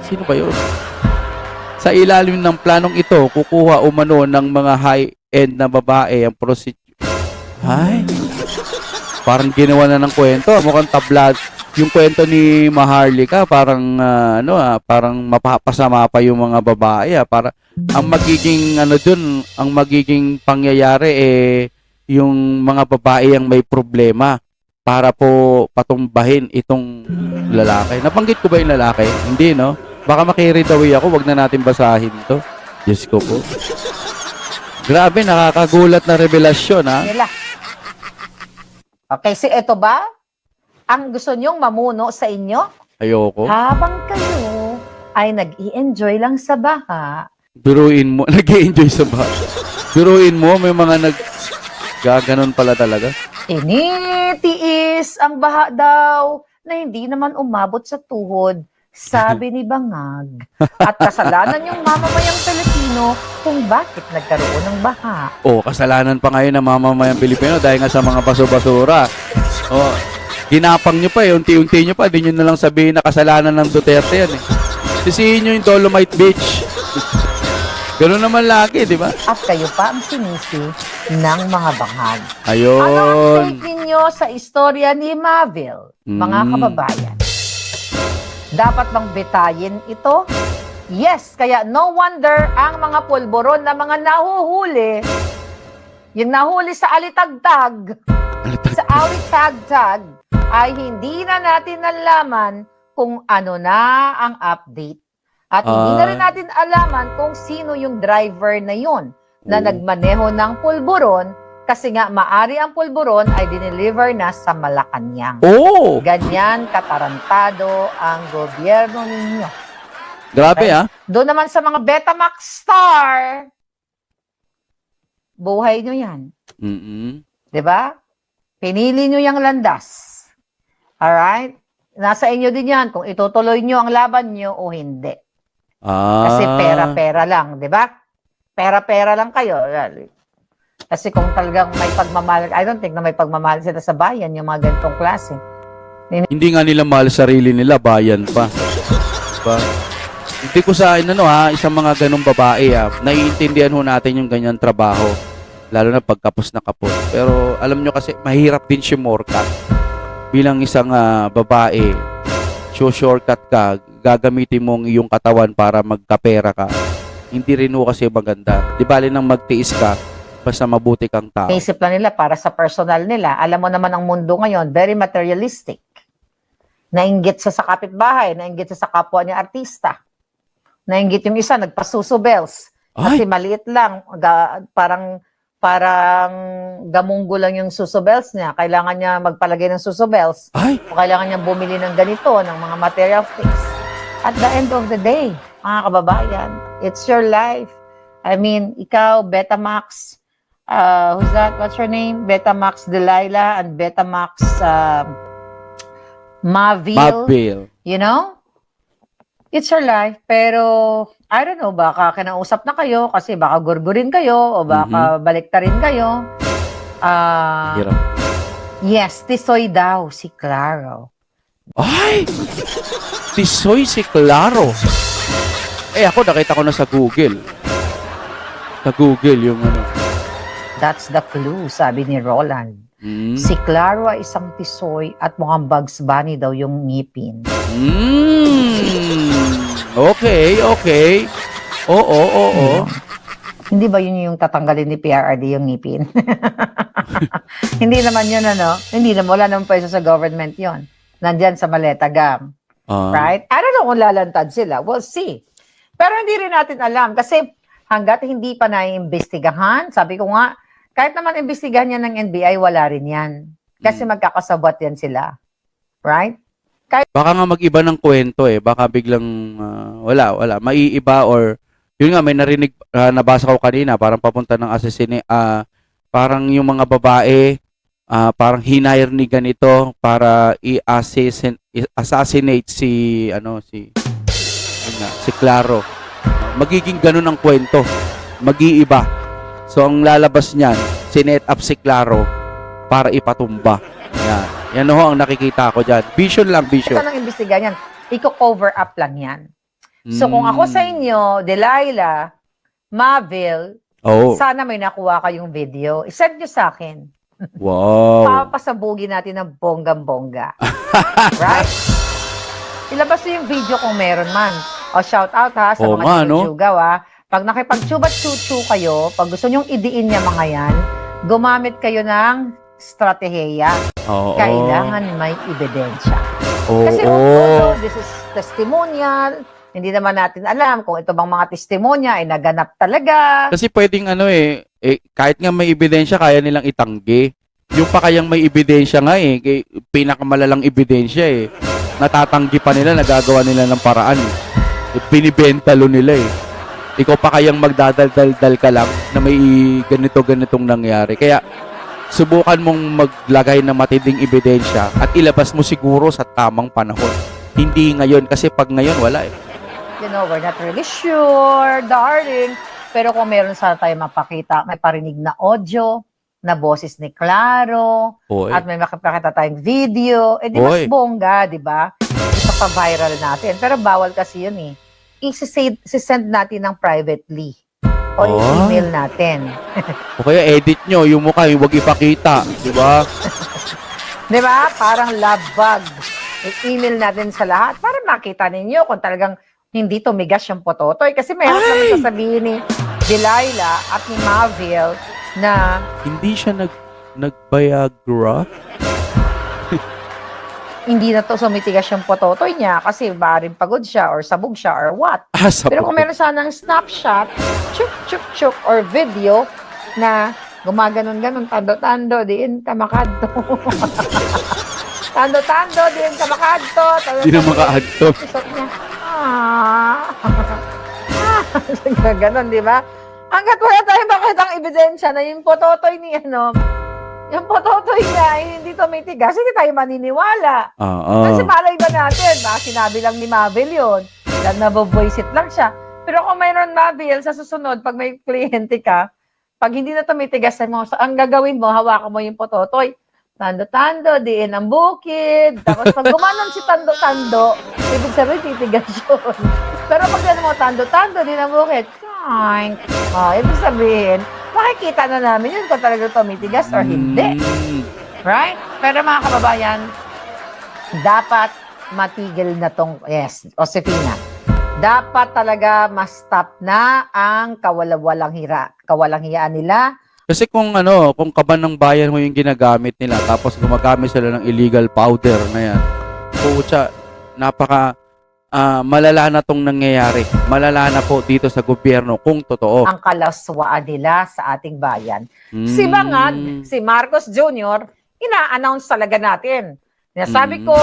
sino ba yun? Sa ilalim ng planong ito, kukuha umano ng mga high-end na babae ang parang ginawa na ng kwento. Mukhang tablad. Yung kwento ni Maharlika, parang parang mapapasama pa yung mga babae. Para ang magiging ang magiging pangyayari yung mga babae ang may problema para po patumbahin itong lalaki. Nabanggit ko ba yung lalaki? Hindi, no? Baka makirid away ako, wag na natin basahin to. Diyos ko po. Grabe, nakakagulat na revelasyon, ha? Nila. Okay, si ito ba? Ang gusto nyong mamuno sa inyo? Ayoko. Habang kayo ay nag-i-enjoy lang sa baha, Biruin mo, nag-i-enjoy sa bahay. Biruin mo, may mga gaganon pala talaga. tinitiis ang baha daw na hindi naman umabot sa tuhod, sabi ni Bangag. At kasalanan yung mamamayang Pilipino kung bakit nagkaroon ng baha. Oh, kasalanan pa ngayon ng mamamayang Pilipino dahil nga sa mga baso-basura. Oh, ginapang nyo pa eh, unti-unti nyo pa, di nyo na lang sabihin na kasalanan ng Duterte yan eh. Sisihin nyo yung Dolomite Beach. Ganoon naman lagi, di ba? At kayo pa ang sinisi ng mga bangag. Ano ang Ayun. take ninyo sa istorya ni Mavil, mga kababayan? Dapat bang betayin ito? Yes, kaya no wonder ang mga pulburon na mga nahuhuli, yung nahuli sa alitagtag, sa alitagtag, ay hindi na natin nalaman kung ano na ang update. At hindi na rin natin alaman kung sino yung driver na yun na nagmaneho ng pulburon kasi nga maari ang pulburon ay dineliver na sa Malacanang. Oh, Ganyan katarantado ang gobyerno ninyo. grabe ah. Doon naman sa mga Betamax star, buhay nyo yan. Mm-mm. 'Di ba? Pinili nyo yung landas. Alright? Nasa inyo din yan kung itutuloy nyo ang laban nyo o hindi. Kasi pera-pera lang, di ba? Pera-pera lang kayo. Kasi kung talagang may pagmamahal, I don't think na may pagmamahal sila sa bayan, yung mga ganitong klase. Hindi nga nila mahal sarili nila, bayan pa. Diba? Hindi ko sa isang mga ganong babae naiintindihan ho natin yung ganyan trabaho. Lalo na pagkapos na kapos. Pero alam nyo kasi, mahirap din si shortcut. Bilang isang babae, shortcut ka, gagamitin mong iyong katawan para magkapera ka. Hindi rin ho kasi maganda. Di bali nang magtiis ka, basta mabuti kang tao. Naisip lang nila para sa personal nila. Alam mo naman ang mundo ngayon, very materialistic. Nainggit sa kapitbahay, nainggit sa kapwa niya artista. Nainggit yung isa, nagpasusubels. Kasi maliit lang, parang gamunggo lang yung susubels niya. Kailangan niya magpalagay ng susubels. Ay, O kailangan niya bumili ng ganito, ng mga material things. At the end of the day, mga kababayan, it's your life. I mean, ikaw, Betamax, who's that? What's your name? Betamax Delilah and Betamax Mavil. Mavil. You know? It's your life. Pero, I don't know, baka kinausap na kayo kasi baka gurgurin kayo o baka baliktarin kayo. Hirap. Yes, tisoy daw si Claro. Ay! Tisoy si Claro. Ako nakita ko na sa Google. Sa Google yung That's the clue, sabi ni Roland. Si Claro ay isang tisoy at mukhang Bugs Bunny daw yung ngipin. Okay. Oo. Hindi ba yun yung tatanggalin ni PRRD yung ngipin? Hindi naman yun, Hindi naman, wala naman pwesto sa government yon. Nandyan sa maleta gam. Right? I don't know kung lalantad sila. We'll see. Pero hindi rin natin alam kasi hanggat hindi pa naiimbestigahan, sabi ko nga, kahit naman imbestigahan yan ng NBI, wala rin yan. Kasi magkakasabot yan sila. Right? Baka nga mag-iba ng kwento Baka biglang wala. Maiiba or yun nga, may narinig, nabasa ko kanina, parang papunta ng parang yung mga babae, parang hinire ni ganito para i-assassinate si Claro. Magiging ganun ang kwento. Mag-iiba. So, ang lalabas niyan, sinet up si Claro para ipatumba. Yan ho ang nakikita ko dyan. Vision lang, vision. Ito nang imbestigahan yan. Iko-cover up lang yan. So, kung ako sa inyo, Delilah, Mavil, sana may nakuha kayong video. I-send nyo sa akin. Wow. Papasabugin natin ng bonggang-bongga. Right? Ilabas nyo yung video kung meron man. O shout out sa mga chuchugaw Pag nakipag-chubat-chuchu kayo, pag gusto nyong idiin niya mga yan, gumamit kayo ng strategiya. Oo. Kailangan may ebidensya. Oo. Kasi although this is testimonial, hindi naman natin alam kung ito bang mga testimonya ay naganap talaga. Kasi pwedeng kahit nga may ebidensya, kaya nilang itanggi. Yung pa kayang may ebidensya nga pinakamalalang ebidensya natatanggi pa nila, nagagawa nila ng paraan. Binibentalo nila Ikaw pa kayang magdadaldal ka lang na may ganitong nangyari. Kaya subukan mong maglagay ng matinding ebidensya at ilabas mo siguro sa tamang panahon. Hindi ngayon, kasi pag ngayon wala You know, we're not really sure, darling. Pero kung meron sana tayo mapakita, may parinig na audio, na boses ni Claro, Oy. at may makapakita tayong video, di mas Oy. bongga, di ba? Ipapa-viral natin. Pero bawal kasi yun I-send natin ng privately. O i-email natin. O kaya edit nyo yung mukha, huwag ipakita. Di ba? Di ba? Parang love bug. I-email natin sa lahat para makita ninyo kung talagang hindi tumigas yung pototoy. Kasi mayroon naman sasabihin ni Delilah at ni Mavil na Hindi siya nag-Viagra. hindi na to sumitigas yung pototoy niya kasi maaaring pagod siya or sabog siya or what. Pero kung meron sanang snapshot, chuk, or video na gumaganon-ganon, tando-tando, diin ka makadto. Tando-tando, diin ka makadto. Hindi na makaadto. Isot niya. Ganon, di ba? Hanggat wala tayong makitang ebidensya na yung pototoy ni yung pototoy niya ay hindi tumitigas, hindi tayo maniniwala. Kasi malay ba natin, sinabi lang ni Mabel yun. Dahil nabovoice it lang siya. Pero kung mayroon, Mabel, sa susunod, pag may kliyente ka, pag hindi na tumitigas mo, ang gagawin mo, hawakan mo yung pototoy. Tando-tando, diin ang bukid. Tapos pag gumanon si tando-tando, ibig sabihin, titigas yun. Pero pag gano'n mo, tando-tando, diin ang bukid. Ibig sabihin, makikita na namin yun kung talaga tumitigas or hindi. Right? Pero mga kababayan, dapat matigil na tong, yes, Josefina, dapat talaga ma-stop na ang kawalang hiyaan nila. Kasi kung kaban ng bayan mo yung ginagamit nila, tapos gumagamit sila ng illegal powder na yan, pucha, malala na tong nangyayari. Malala na po dito sa gobyerno kung totoo. Ang kalaswaan nila sa ating bayan. Si Bangag, si Marcos Jr., ina-announce talaga natin. Sabi ko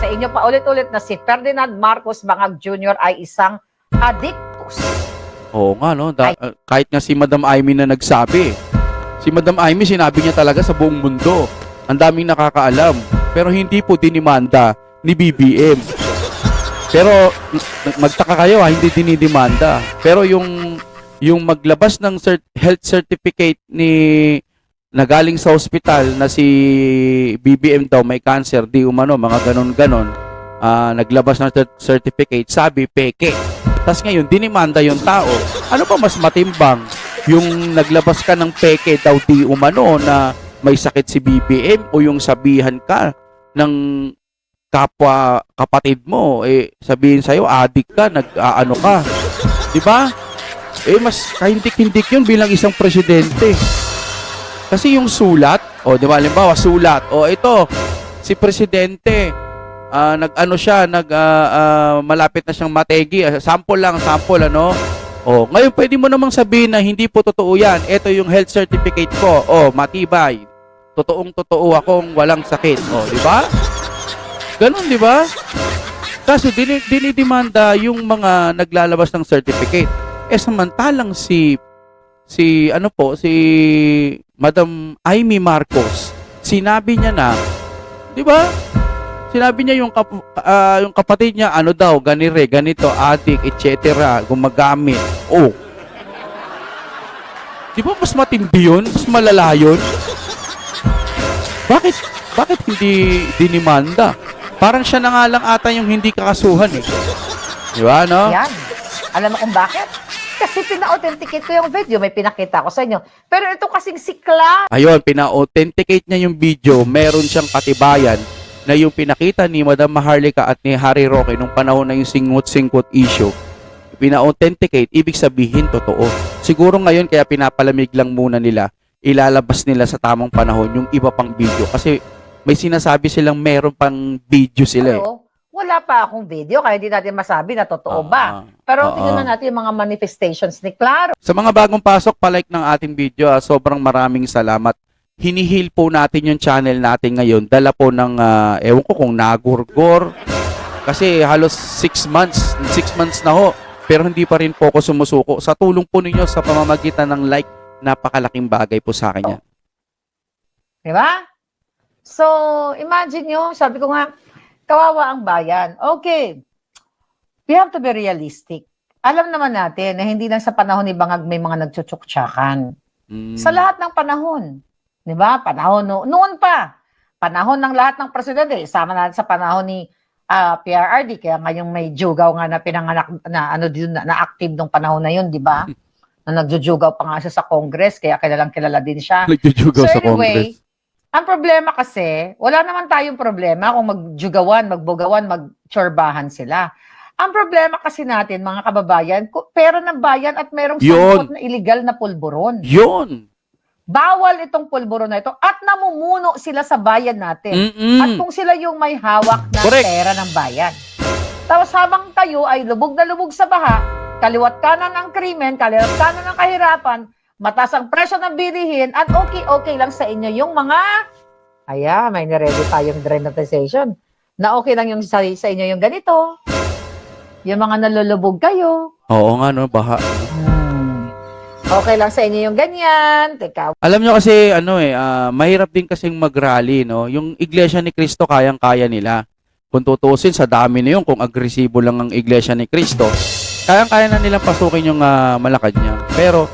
sa inyo pa ulit-ulit na si Ferdinand Marcos Bangag Jr. ay isang addictus. Oo nga, no? Kahit nga si Madam Amy na nagsabi. Si Madam Amy, sinabi niya talaga sa buong mundo. Ang daming nakakaalam. Pero hindi po dinimanda ni BBM. Pero magtaka kayo hindi dinidemanda. Pero yung maglabas ng health certificate na galing sa ospital na si BBM daw may cancer, di umano, mga ganon-ganon, naglabas ng certificate, sabi peke. Tapos ngayon, dinimanda yung tao. Ano pa mas matimbang? Yung naglabas ka ng peke daw di umano na may sakit si BBM o yung sabihan ka ng kapwa kapatid mo, sabihin sa'yo, addict ka, nag-ano ka. Diba? Mas kahindik-hindik yun bilang isang presidente. Kasi yung sulat, diba, halimbawa, sulat, ito, si presidente, malapit na siyang mategi, sample, ngayon pwede mo namang sabihin na hindi po totoo yan, ito yung health certificate ko, matibay, totoong-totoo akong walang sakit, di ba? Ganon, di ba? Kaso dinidemanda yung mga naglalabas ng certificate. Samantalang si Madam Amy Marcos, sinabi niya na, di ba? Sinabi niya yung kapatid niya, ganito, addict, etc., gumagamit. Di ba mas matindi yun? Mas malala yun? Bakit hindi dinimanda? Parang siya na nga lang ata yung hindi kakasuhan Di ba, no? Yan. Alam mo kung bakit? Kasi pina-authenticate ko yung video, may pinakita ko sa inyo. Pero ito kasing sikla. Ayun, pina-authenticate niya yung video, meron siyang katibayan na yung pinakita ni Madam Maharlika at ni Harry Roque nung panahon na yung singkot-singkot issue, pina-authenticate, ibig sabihin totoo. Siguro ngayon kaya pinapalamig lang muna nila ilalabas nila sa tamang panahon yung iba pang video. Kasi may sinasabi silang meron pang video sila eh. Pero, wala pa akong video, kaya hindi natin masabi na totoo ba. Pero tingnan natin yung mga manifestations ni Claro. Sa mga bagong pasok, palike ng ating video, sobrang maraming salamat. Hinihil po natin yung channel natin ngayon. Dala po ng, ewan ko kung nagurgor. Kasi halos 6 months na ho. Pero hindi pa rin po ako sumusuko. Sa tulong po ninyo sa pamamagitan ng like, napakalaking bagay po sa akin yan. Di ba? So, imagine nyo, sabi ko nga, kawawa ang bayan. Okay, we have to be realistic. Alam naman natin na hindi lang sa panahon ni Bangag may mga nagtsutsuk-tsakan. Sa lahat ng panahon. Di ba? Panahon noon pa. Panahon ng lahat ng presidente. Sama natin sa panahon ni PRRD. Kaya ngayong may jugaw nga na pinanganak na na active nung panahon na yun, di ba? Na nagjujugaw pa nga siya sa Congress. Kaya kilalang kilala din siya. Nagjujugaw So sa Congress. ang problema kasi, wala naman tayong problema kung magjugawan, magbugawan, magtsorbahan sila. Ang problema kasi natin, mga kababayan, pera ng bayan at merong sangkot na illegal na pulburon. Yun! Bawal itong pulburon na ito at namumuno sila sa bayan natin. At kung sila yung may hawak na pera ng bayan. Tapos habang kayo ay lubog na lubog sa baha, kaliwat kanan ang krimen, kaliwat kanan ang kahirapan, mataas ang presyo ng bilihin, at okay lang sa inyo yung mga, may niready tayong dramatization, na okay lang yung sa inyo yung ganito, yung mga nalulubog kayo. Oo nga, no, baha. Okay lang sa inyo yung ganyan. Teka. Alam nyo kasi, mahirap din kasing mag-rally, no? Yung Iglesia ni Cristo, kayang-kaya nila. Kung tutusin, sa dami na yun, kung agresibo lang ang Iglesia ni Cristo, kayang-kaya na nilang pasukin yung Malacanang. Pero,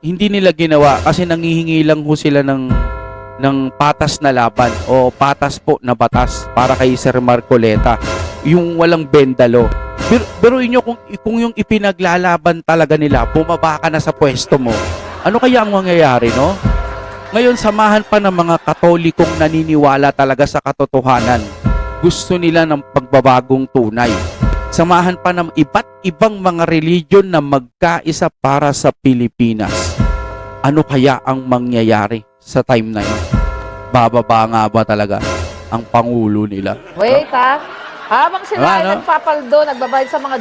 hindi nila ginawa kasi nangihingi lang ho sila ng patas na laban o patas po na batas para kay Sir Marcoleta, yung walang bendalo. Pero inyo kung yung ipinaglalaban talaga nila, bumaba ka na sa pwesto mo, ano kaya ang mangyayari, no? Ngayon, samahan pa ng mga Katolikong naniniwala talaga sa katotohanan. Gusto nila ng pagbabagong tunay. Samahan pa ng iba't ibang mga religion na magkaisa para sa Pilipinas. Ano kaya ang mangyayari sa time na yun? Bababa nga ba talaga ang Pangulo nila? Wait habang sila ay nagpapaldo, nagbabayad sa mga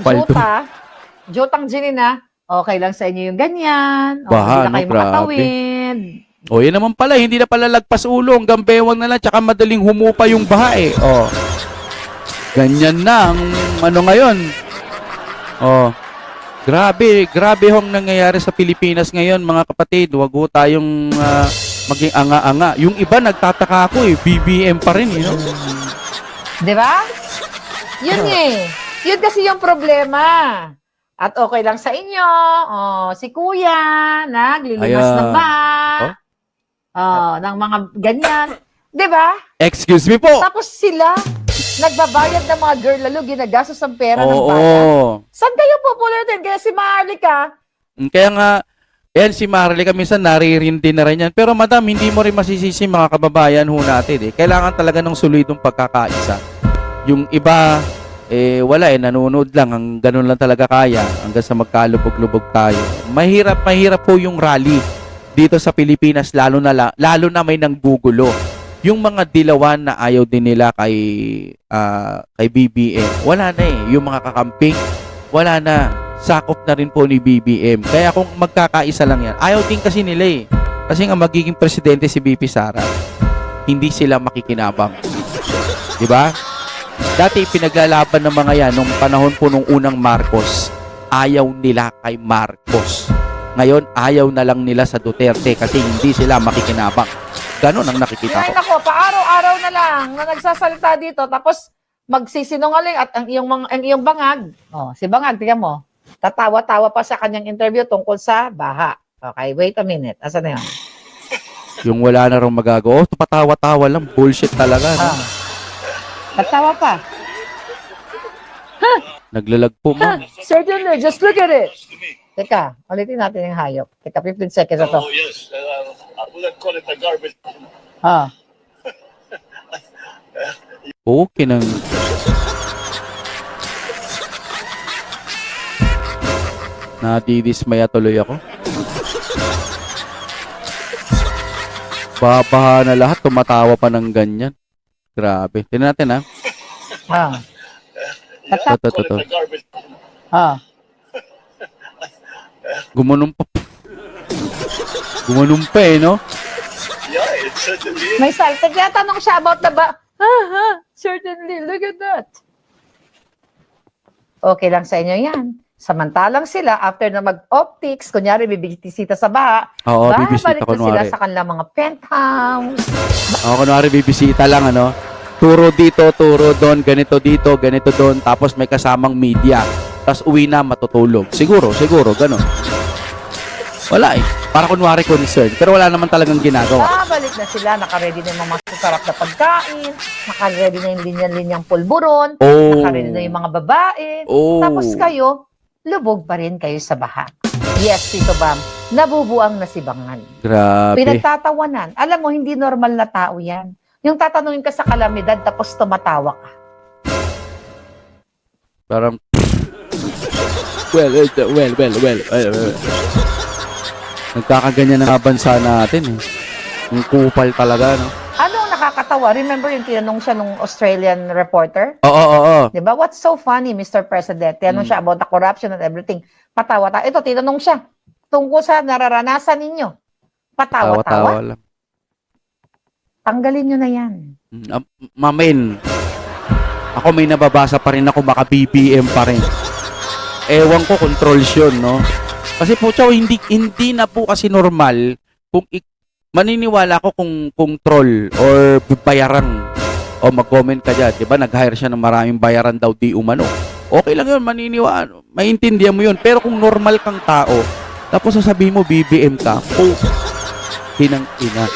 jutang ginina, okay lang sa inyo yung ganyan. Hindi na kayo makatawid. O, yan naman pala, hindi na pala lagpas ulo, hanggang bewang na lang, tsaka madaling humupa yung baha eh. O, ganyan na ang ngayon. O, grabe hong nangyayari sa Pilipinas ngayon, mga kapatid. Huwag ho tayong maging anga-anga. Yung iba nagtataka ako BBM pa rin, Di ba? Yun Yun kasi yung problema. At okay lang sa inyo. Si Kuya, naglilimas ng baha. Ng mga ganyan. Di ba? Excuse me po. Tapos sila, nagbabayad ng mga girl lalo, ginagastos ang pera ng bayan. Saan kayo popular din? Kaya si Maharlika. Kaya nga, si Maharlika minsan naririndi na rin yan. Pero madam, hindi mo rin masisisi mga kababayan ho natin. Kailangan talaga ng solidong pagkakaisa. Yung iba, wala nanonood lang. Ang ganun lang talaga kaya. Hanggang sa magkalubog-lubog tayo. Mahirap po yung rally dito sa Pilipinas, lalo na may nanggugulo. Yung mga dilawan na ayaw din nila kay BBM, wala na Yung mga kakamping, wala na. Sakop na rin po ni BBM. Kaya kung magkakaisa lang yan, ayaw din kasi nila Kasi nga magiging presidente si BP Sara, hindi sila makikinabang. Diba? Dati pinaglalaban ng mga yan nung panahon po nung unang Marcos, ayaw nila kay Marcos. Ngayon, ayaw na lang nila sa Duterte kasi hindi sila makikinabang. Ganon ang nakikita ko. Nako, paaraw-araw na lang na nagsasalita dito, tapos magsisinungaling at ang iyong bangag. Si Bangag, tingnan mo, tatawa-tawa pa sa kanyang interview tungkol sa baha. Okay, wait a minute. Asan na yun? Yung wala na rin magagawa. Patawa-tawa lang. Bullshit talaga. No? Tatawa pa. Naglalag po, ma'am. Certainly, just look at it. Teka, ulitin natin yung hayop. Teka, 15 seconds na to. Oh, yes. I wouldn't call it a garbage. Okay nang... Nadidismaya tuloy ako. Babaha na lahat, tumatawa pa ng ganyan. Grabe. Tingnan natin, ha? Ah. Yeah, Ito, call ito. it a garbage. Ah. Gumanong pa. Gumanong pa eh, no? Yeah, it certainly is. May salted. Kaya tanong siya about the certainly. Look at that. Okay lang sa inyo yan. Samantalang sila, after na mag-optics, kunyari bibisita sa baha, Oo, bibisita, babalik na sila kunwari. sa kanilang mga penthouse. Oo, kunwari, bibisita lang, ano? Turo dito, turo doon, ganito dito, ganito doon, tapos may kasamang media. Tapos uwi na, matutulog. Siguro, ganun. Wala eh. Para kunwari concern. Pero wala naman talagang ginagawa. Babalik na sila, nakaready na yung mga masasarap na pagkain, nakaready na yung linya-linyang pulburon, Oh. nakaready na yung mga babae. Oh. Tapos kayo, lubog pa rin kayo sa baha. Yes, Tito Bam, nabubuang na si Bangal. Grabe. Pinagtatawanan. Alam mo, hindi normal na tao yan. Yung tatanungin ka sa kalamidad tapos tumatawa ka. Parang, well. Nagkakaganyan ng bansa natin eh. Yung kupal talaga, no? Ano ang nakakatawa? Remember yung tinanong siya nung Australian reporter? Oo. Di ba? What's so funny, Mr. President? Tinanong siya about the corruption and everything. Patawa-tawa. Ito, tinanong siya. Tungkol sa nararanasan ninyo. Patawa-tawa. Tawa-tawa lang. Tanggalin nyo na yan. Mamin, ako may nababasa pa rin ako, maka BBM pa rin. Ewan ko, controls yun, no? Kasi po, Chow, hindi na po kasi normal kung maniniwala ko kung troll or bayaran o mag-comment ka dyan. Diba, nag-hire siya ng maraming bayaran daw di umano. Okay lang yun, maniniwala. Maintindihan mo yun. Pero kung normal kang tao, tapos sasabihin mo BBM ka, hinang ina.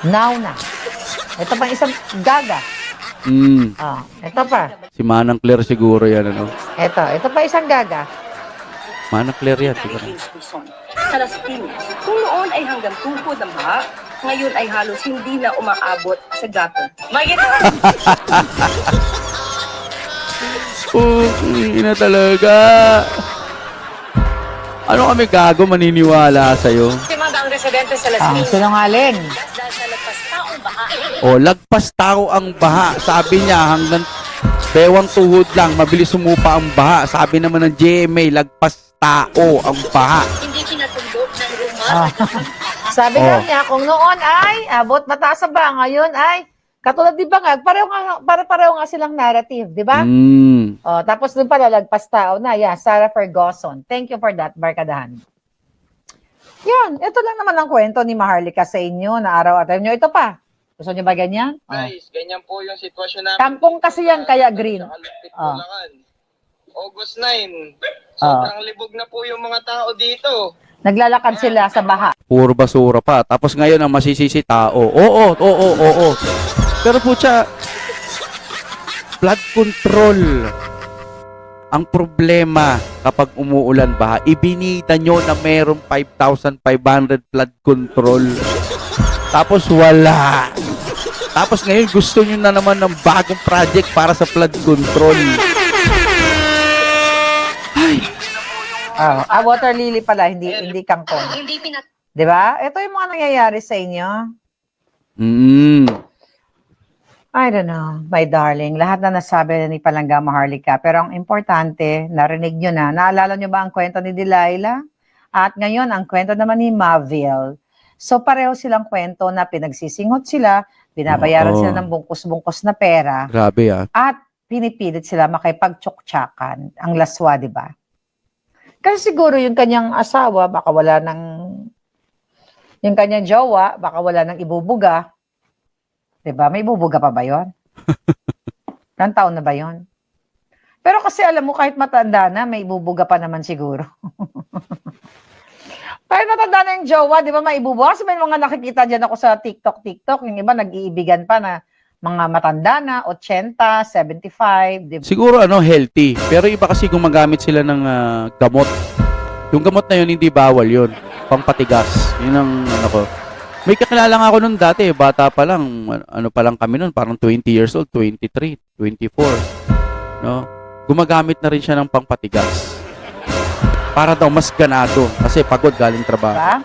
Now na. Ito pa isang gaga. Ito pa. Si Manang Claire siguro yan, ano? Ito pa isang gaga. Manang Claire yan, siguro. Sa Las Piñas, kung noon ay hanggang tungkod ang baha, ngayon ay halos hindi na umaabot sa gato. Ina talaga. Ano kami gago maniniwala sa'yo? Simanda ang residente sa Las Piñas. Sinungaling. Dahil sa lagpas taong baha. O, lagpas tao ang baha. Sabi niya, hanggang bewang tuhod lang, mabilis sumupa ang baha. Sabi naman ng GMA, lagpas tao ang baha. Hindi pinatundog ng rumah. Sabi nga niya, kung noon ay abot mataas ang baha, ngayon ay katulad di ba nga, pareho nga silang narrative, di ba? Tapos doon pala, lagpas tao na. Yeah, Sarah Ferguson. Thank you for that, Barkadahan. Yan, ito lang naman ang kwento ni Maharlika sa inyo na araw-araw nyo. Ito pa. Gusto nyo ba ganyan? Guys, ganyan po yung sitwasyon namin. Kampong kasi yan, kaya green. Sa Kalupit, Bulacan. August 9. Sobrang libog na po yung mga tao dito. Naglalakad sila sa baha. Puro basura pa. Tapos ngayon ang masisisi tao. Oo. Pero putya, flood control. Ang problema kapag umuulan baha, ibinita nyo na merong 5,500 flood control. Tapos wala. Tapos ngayon gusto nyo na naman ng bagong project para sa flood control. Water lily pala, hindi kangkong. Hindi pinat... 'Di ba? Ito yung mga nangyayari sa inyo. I don't know, my darling. Lahat na nasabi ni Palangga Maharlika. Pero ang importante, narinig nyo na. Naalala nyo ba ang kwento ni Delilah? At ngayon, ang kwento naman ni Mavil. So, pareho silang kwento na pinagsisingot sila, binabayaran sila ng bungkus-bungkus na pera, Grabe ah. at pinipilit sila makipagtsuktsakan. Ang laswa, di ba? Kasi siguro yung kanyang asawa, baka wala ng... Yung kanyang jowa, baka wala ng ibubuga. Diba? May ibubuga pa ba yun? Ilang taon na ba yun? Pero kasi alam mo, kahit matanda na, may ibubuga pa naman siguro. Kahit matanda na yung jowa, di ba may ibubuga? Kasi may mga nakikita dyan ako sa TikTok. Yung iba nag-iibigan pa na mga matanda na, 80, 75, di ba? Siguro healthy. Pero iba kasi gumagamit sila ng gamot. Yung gamot na yun, hindi bawal yun. Pampatigas. Yun ang ko. May kakilala nga ako nun dati, bata pa lang, pa lang kami nun, parang 20 years old, 23, 24. No? Gumagamit na rin siya ng pangpatigas. Para daw mas ganado, kasi pagod galing trabaho. Diba?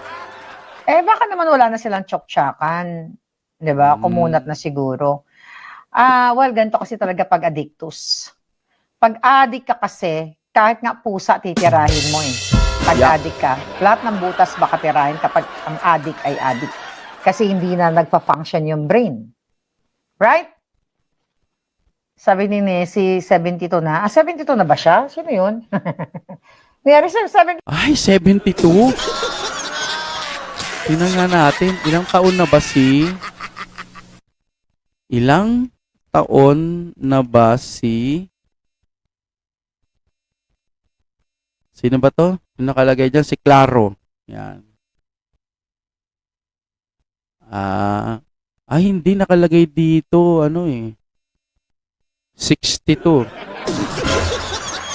baka naman wala na silang tsoktsakan. Di ba? Kumunat na siguro. Well, ganito kasi talaga pag addictus. Pag addict ka kasi, kahit nga pusa titirahin mo eh. Pag addict ka, lahat ng butas baka tirahin kapag ang addict ay addict. Kasi hindi na nagpa-function yung brain. Right? Sabi ni Nessie, 72 na. 72 na ba siya? Sino yun? Niyari siya, 72. Ay, 72? Tingnan nga natin, ilang taon na ba si... Ilang taon na ba si... Sino ba to? Yung nakalagay dyan, si Claro. Yan. Hindi nakalagay dito. Ano eh. 62.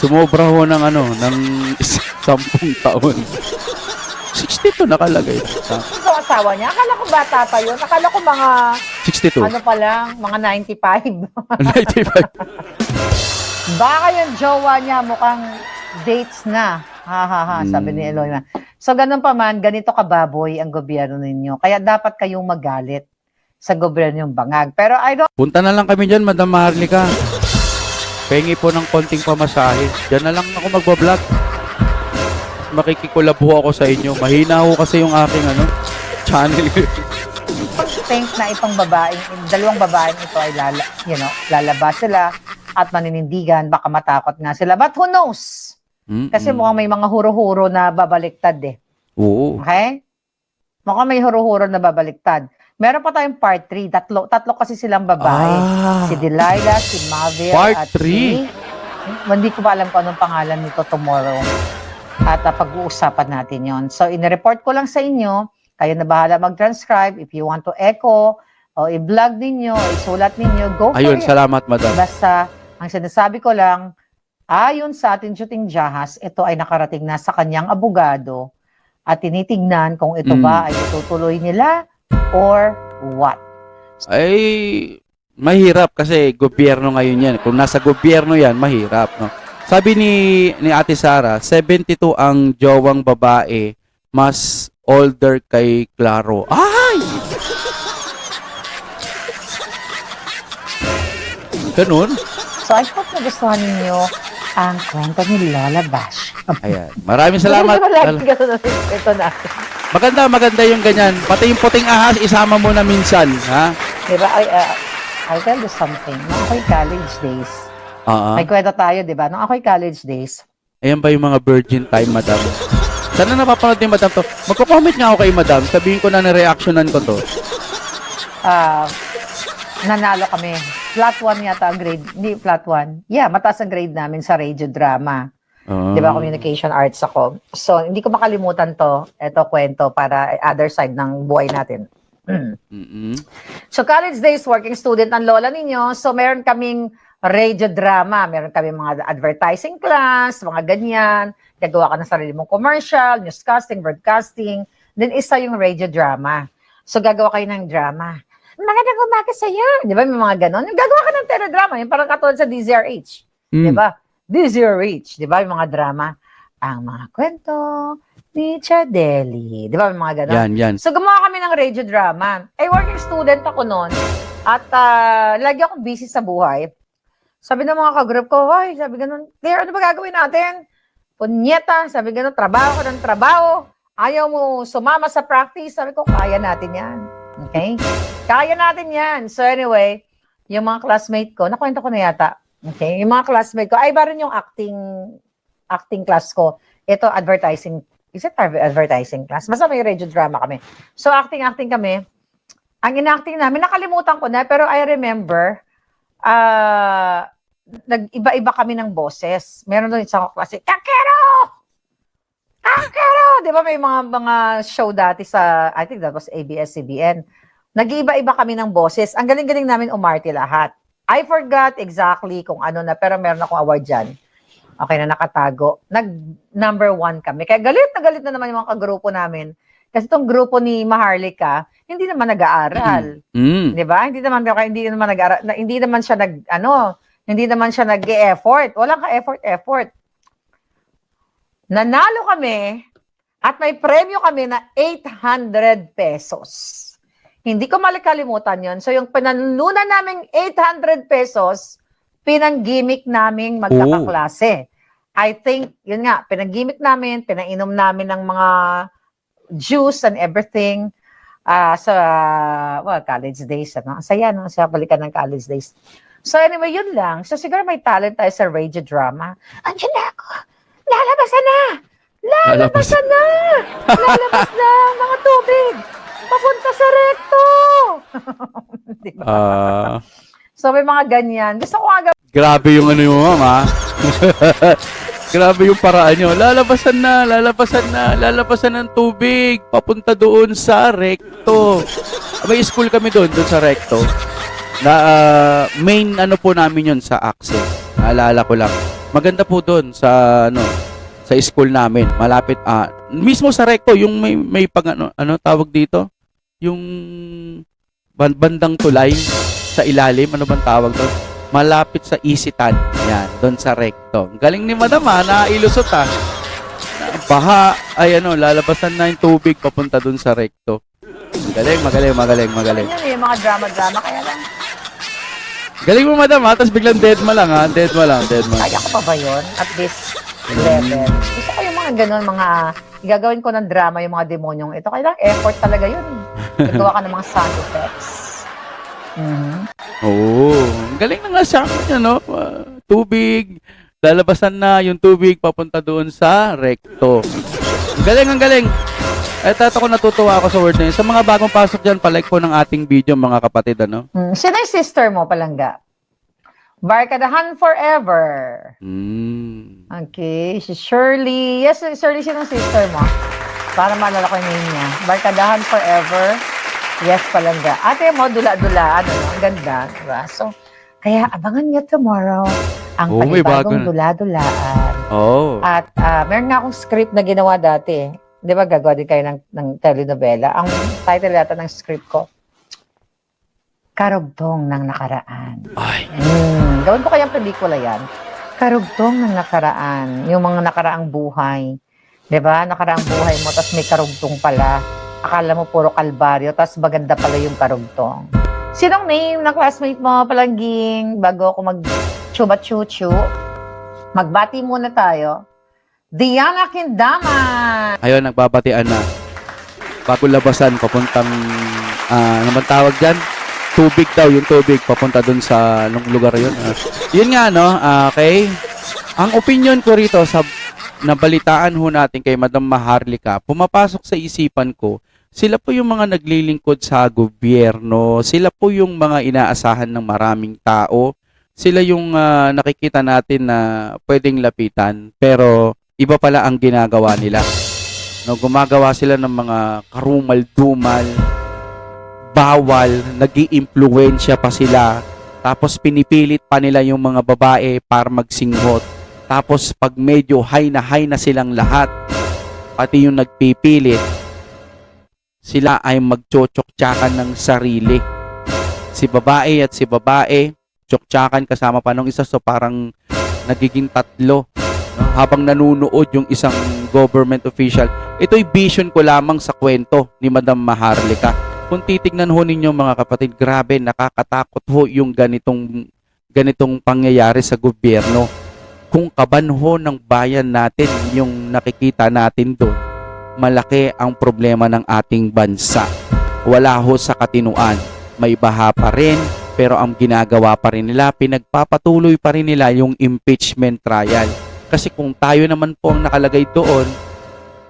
Sumobra ho ng ng 10 taon. 62 nakalagay. Ito asawa niya. Akala ko bata pa yun. Akala ko mga, 62. ano pa lang, mga 95. 95. Baka yung jowa niya mukhang dates na. Sabi ni Eloy na. So, ganun pa man, ganito kababoy ang gobyerno ninyo. Kaya dapat kayong magalit sa gobyerno yung bangag. Pero I don't... Punta na lang kami dyan, Madam Maharlika. Pengi po ng konting pamasahe. Diyan na lang ako magbablog. Makikikulab ho ako sa inyo. Mahina ho kasi yung aking channel. think na itong babaeng, dalawang babaeng ito ay lalabas sila at maninindigan. Baka matakot nga sila. But who knows? Kasi mukhang may mga huro-huro na babaliktad eh. Oo. Okay? Mukhang may huro-huro na babaliktad. Meron pa tayong part 3. Tatlo kasi silang babae. Si Delilah, si Mavil, Part at 3. si... Hindi ko pa alam kung anong pangalan nito tomorrow. At pag-uusapan natin yon. So, in-report ko lang sa inyo. Kayo na bahala mag-transcribe. If you want to echo, o i-vlog ninyo, o isulat ninyo, go for Ayun, it. salamat, Madam. Basta, ang sinasabi ko lang, ayon sa ating shooting jahas, ito ay nakarating na sa kanyang abogado at tinitignan kung ito ba ay itutuloy nila or what. Ay, mahirap kasi gobyerno ngayon yan. Kung nasa gobyerno yan, mahirap. No? Sabi ni Ate Sara, 72 ang jowang babae, mas older kay Claro. Ay! Ganun? So I hope nagustuhan ninyo ang kwento ni Lola Bash. Ayan. Maraming salamat. Ito na. Maganda yung ganyan. Pati yung puting ahas, isama mo na minsan. Ha? Diba? I'll tell you something. Nung ako'y college days, may kwento tayo, diba? Nung ako'y college days, Ayan ba yung mga virgin time, Madam? Sana napapanood ni Madam to. Magko-comment nga ako kay Madam. Sabihin ko na na-reactionan ko to. nanalo kami. Flat 1 yata ang grade. Hindi, flat 1. Yeah, mataas ang grade namin sa radio drama. Di ba, communication arts ako. So, hindi ko makalimutan to. Ito kwento para other side ng buhay natin. So, college days, working student ang lola ninyo. So, meron kaming radio drama. Meron kami mga advertising class, mga ganyan. Gagawa ka ng sarili mong commercial, newscasting, broadcasting. Then, isa yung radio drama. So, gagawa kayo ng drama. Magandang umaga sa'yo. Di ba, may mga ganon. Gagawa ka ng teledrama. Yung parang katulad sa DZRH. Di ba? DZRH. Di ba, yung mga drama. Ang mga kwento ni Chadeli. Di ba, may mga ganon. Yan. So, gumawa kami ng radio drama. Working student ako noon. At lagi akong busy sa buhay. Sabi ng mga ka-group ko, hoy, sabi ganun, Claire, ano ba gagawin natin? Punyeta, sabi ganun, trabaho ka ng trabaho. Ayaw mo sumama sa practice. Sabi ko, kaya natin yan. Okay? Kaya natin yan. So anyway, yung mga classmate ko, nakwento ko na yata. Okay? Yung mga classmate ko, ay ba rin yung acting class ko. Ito, advertising. Is it advertising class? Basta may radio drama kami. So acting kami. Ang inacting namin, nakalimutan ko na, pero I remember, nag-iba-iba kami ng boses. Meron doon isang klase, Kakero! Di ba may mga show dati sa, I think that was ABS-CBN. Nag-iiba-iba kami ng boses. Ang galing-galing namin umarte lahat. I forgot exactly kung ano na, pero meron akong award dyan. Okay na nakatago. Nag-number 1 kami. Kaya galit na naman yung mga kagrupo namin. Kasi itong grupo ni Maharlika, hindi naman nag-aaral. Di ba? Hindi naman nag-aaral. Hindi naman siya nag-e-effort. Walang ka-effort. Nanalo kami. At may premyo kami na 800 pesos. Hindi ko malikalimutan yon. So yung pinanunan naming 800 pesos, pinanggimik naming magkakaklase. I think, yun nga, pinanggimik namin, pinainom namin ng mga juice and everything sa college days. Ano? Saya, no? Sa balikan ng college days. So anyway, yun lang. So siguro may talent tayo sa radio drama. Andiyan na ako. Lalabasan na! Lalabasan na! Lalabas na ang mga tubig! Papunta sa rekto! Diba? So may mga ganyan. Gusto ko nga Grabe yung ano yung mama. Grabe yung paraan nyo. Lalabasan ng tubig. Papunta doon sa rekto. May school kami doon sa rekto. Na main ano po namin yun sa access. Naalala ko lang. Maganda po doon sa sa school namin. Malapit mismo sa rekto yung may pag ano tawag dito? Yung bandang tulay sa ilalim, ano bang tawag doon? Malapit sa Isitan. Yan, doon sa rekto. Galing ni Madam nailusot Baha, ay lalabasan na yung tubig papunta doon sa rekto. Magaling. Yan yung mga drama-drama, kaya lang. Galing mo, Madam tapos biglang dead ma lang dead ma. Kaya ko pa ba yun? At this level. Gusto ko yung mga ganun, mga igagawin ko ng drama, yung mga demonyong ito. Kaya lang, effort talaga yun. Gagawa ka ng mga sound effects. Galing na nga siya tubig, lalabasan na yung tubig papunta doon sa rekto. Ang galing. Tato ko natutuwa ako sa word na yun. Sa mga bagong pasok dyan, palike po ng ating video, mga kapatid, Sino yung sister mo, Palangga? Barkadahan forever. Okay, si Shirley. Yes, Shirley, sinong sister mo? Para maalala ko yung name niya. Barkadahan forever. Yes, Palangga. Ate mo, dula-dulaan. Ang ganda. Diba? So, kaya abangan niyo tomorrow ang panibagong dula-dulaan. At meron nga akong script na ginawa dati. Di ba gagawa din kayo ng telenovela? Ang title yata ng script ko, Karugtong ng Nakaraan. Gawin ko kayang pelikula yan. Karugtong ng Nakaraan. Yung mga nakaraang buhay. Di ba? Nakaraang buhay mo, tapos may karugtong pala. Akala mo puro kalbaryo, tapos maganda pala yung karugtong. Sinong name na classmate mo, Palangging? Bago ako mag-chuba-chuchu, magbati muna tayo. Diana Kindaman! Ayun, nagbabatian na. Bago labasan, papuntang, ano bang tawag dyan? Tubig daw, yung tubig, papunta dun sa lugar yun. Yun nga, okay? Ang opinion ko rito sa nabalitaan ho natin kay Madam Maharlika, pumapasok sa isipan ko, sila po yung mga naglilingkod sa gobyerno, sila po yung mga inaasahan ng maraming tao, sila yung nakikita natin na pwedeng lapitan, pero iba pala ang ginagawa nila. Gumagawa sila ng mga karumal-dumal, bawal, nag-iimpluwensya pa sila, tapos pinipilit pa nila yung mga babae para magsinghot. Tapos pag medyo high na silang lahat, pati yung nagpipilit, sila ay magchochoktsakan ng sarili. Si babae, tsoktsakan kasama pa nung isa, so parang nagiging tatlo. Habang nanunood yung isang government official. Ito'y vision ko lamang sa kwento ni Madam Maharlika. Kung titignan ho ninyo mga kapatid, grabe, nakakatakot ho yung ganitong pangyayari sa gobyerno. Kung kaban ho ng bayan natin yung nakikita natin doon, malaki ang problema ng ating bansa. Wala ho sa katinuan. May baha pa rin, pero ang ginagawa pa rin nila, pinagpapatuloy pa rin nila yung impeachment trial. Kasi kung tayo naman po ang nakalagay doon,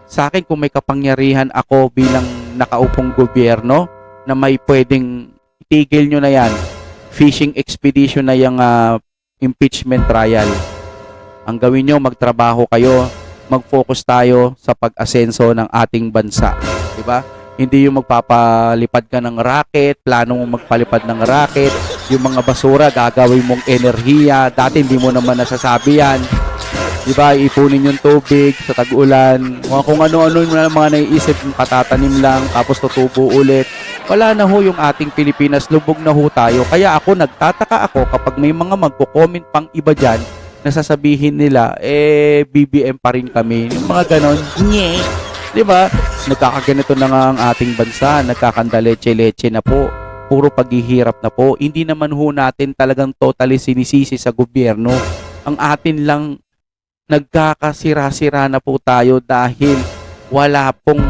sa akin kung may kapangyarihan ako bilang nakaupong gobyerno na may pwedeng itigil nyo na yan, fishing expedition na yung impeachment trial. Ang gawin nyo, magtrabaho kayo, mag-focus tayo sa pag-asenso ng ating bansa. Diba? Hindi yung magpapalipad ka ng racket, plano mong magpalipad ng racket, yung mga basura, gagawin mong enerhiya, dati hindi mo naman nasasabi yan. Diba, ipunin yung tubig sa tag-ulan, kung ano-ano yung mga naiisip, katatanim lang, tapos tutubo ulit. Wala na ho yung ating Pilipinas, lubog na ho tayo. Kaya ako, nagtataka ako kapag may mga magko-comment pang iba dyan, na sasabihin nila, BBM pa rin kami. Yung mga ganon, nye. Di ba? Nagkakaganito na nga ang ating bansa, nagkakandaleche-leche na po. Puro paghihirap na po. Hindi naman ho natin talagang totally sinisisi sa gobyerno. Ang atin lang nagkakasira-sira na po tayo dahil wala pong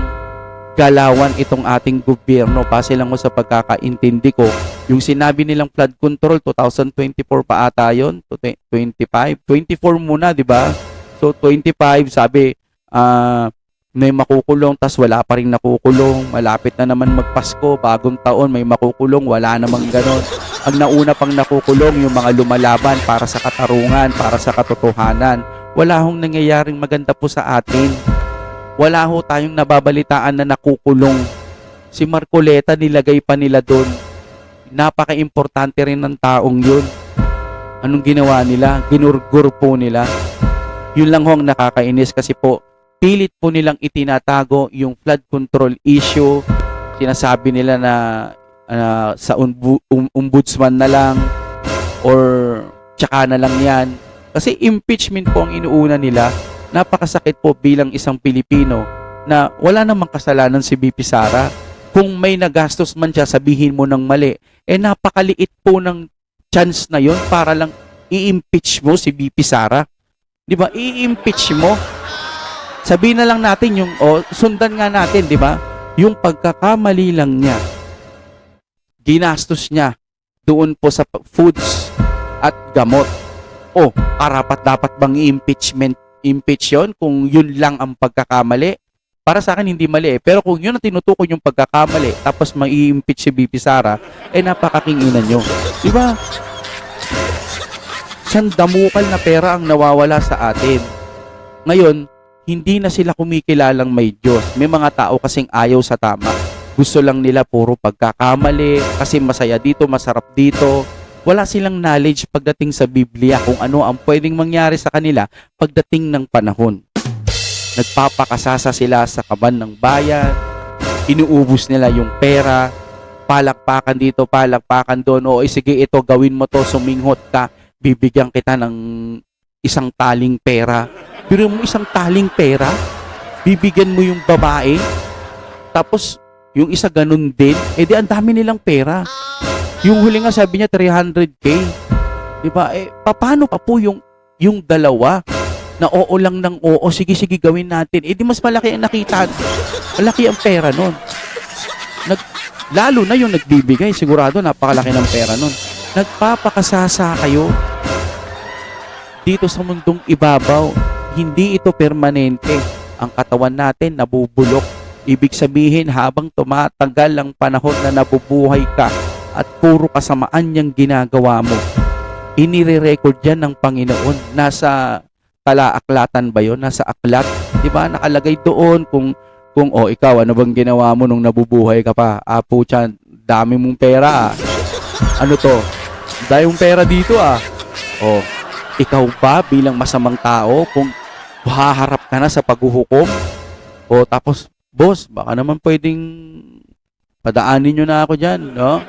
galawan itong ating gobyerno. Base lang ko sa pagkakaintindi ko. Yung sinabi nilang flood control, 2024 pa ata yun? 25? 24 muna, di ba? So, 25, sabi, may makukulong, tas wala pa rin nakukulong. Malapit na naman magpasko, bagong taon, may makukulong, wala namang ganon. Ang nauna pang nakukulong, yung mga lumalaban para sa katarungan, para sa katotohanan. Wala hong nangyayaring maganda po sa atin. Wala ho tayong nababalitaan na nakukulong. Si Marcoleta, nilagay pa nila doon. Napaka-importante rin ng taong yun. Anong ginawa nila? Ginurgur po nila. Yun lang ho ang nakakainis kasi po, pilit po nilang itinatago yung flood control issue. Sinasabi nila na sa ombudsman na lang or tsaka na lang yan. Kasi impeachment po ang inuuna nila. Napakasakit po bilang isang Pilipino na wala namang kasalanan si BP Sara. Kung may nagastos man siya, sabihin mo ng mali. Napakaliit po ng chance na yon para lang i-impeach mo si BP Sara. Di ba? I-impeach mo. Sabihin na lang natin yung, sundan nga natin, di ba? Yung pagkakamali lang niya, ginastos niya doon po sa foods at gamot. Karapat dapat bang impeach yun kung yun lang ang pagkakamali? Para sa akin, hindi mali. Pero kung yun ang tinutukoy yung pagkakamali, tapos mai-impeach si BP Sara, napakakinginan nyo. Di ba? Sandamukal na pera ang nawawala sa atin. Ngayon, hindi na sila kumikilalang may Diyos. May mga tao kasing ayaw sa tama. Gusto lang nila puro pagkakamali, kasi masaya dito, masarap dito. Wala silang knowledge pagdating sa Biblia kung ano ang pwedeng mangyari sa kanila pagdating ng panahon. Nagpapakasasa sila sa kaban ng bayan, inuubos nila yung pera, palakpakan dito, palakpakan doon, sige ito, gawin mo to, suminghot ka, bibigyan kita ng isang taling pera. Pero mo isang taling pera, bibigyan mo yung babae, tapos yung isa ganun din, di ang dami nilang pera. Yung huli nga sabi niya 300k. Diba? Paano pa po yung dalawa na oo lang ng oo, sige gawin natin. Di mas malaki ang nakita. Malaki ang pera nun. Lalo na yung nagbibigay, sigurado napakalaki ng pera nun. Nagpapakasasa kayo dito sa mundong ibabaw. Hindi ito permanente. Ang katawan natin nabubulok. Ibig sabihin, habang tumatagal ang panahon na nabubuhay ka at puro kasamaan niyang ginagawa mo, inire-record yan ng Panginoon. Nasa talaaklatan ba yun? Nasa aklat? Diba? Nakalagay doon kung ikaw, ano bang ginawa mo nung nabubuhay ka pa? Pucha, dami mong pera. Ano to? Dahil mong pera dito ikaw ba bilang masamang tao kung haharap ka na sa paghuhukom? Tapos, boss, baka naman pwedeng padaanin nyo na ako dyan, no?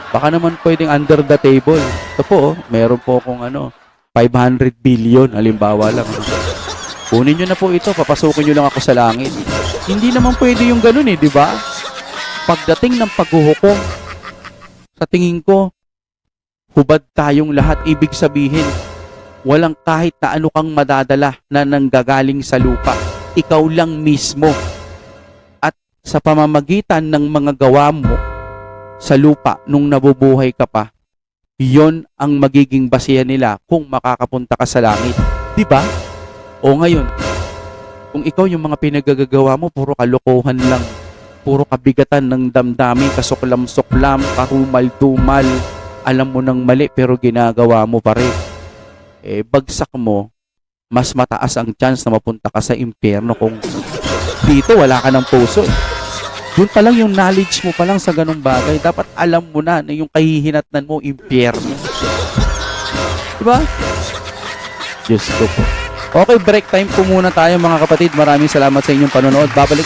Baka naman pwedeng under the table. Ito po, meron po akong 500 billion, halimbawa lang. Kunin nyo na po ito, papasukin nyo lang ako sa langit. Hindi naman pwede yung ganun di ba? Pagdating ng paghuhukom, sa tingin ko, hubad tayong lahat. Ibig sabihin, walang kahit na ano kang madadala na nanggagaling sa lupa. Ikaw lang mismo. At sa pamamagitan ng mga gawa mo sa lupa nung nabubuhay ka pa, yon ang magiging basihan nila kung makakapunta ka sa langit. Diba? O ngayon, kung ikaw yung mga pinagagagawa mo, puro kalokohan lang, puro kabigatan ng damdamin, kasuklam-suklam, karumal-tumal, alam mo ng mali pero ginagawa mo pa rin. Bagsak mo, mas mataas ang chance na mapunta ka sa impyerno kung dito wala ka ng puso. Doon pa lang yung knowledge mo pa lang sa ganung bagay, dapat alam mo na yung kahihinatnan mo, impyerno. Diba? Diyos ko po. Okay, break time po muna tayo mga kapatid. Maraming salamat sa inyong panonood. Babalik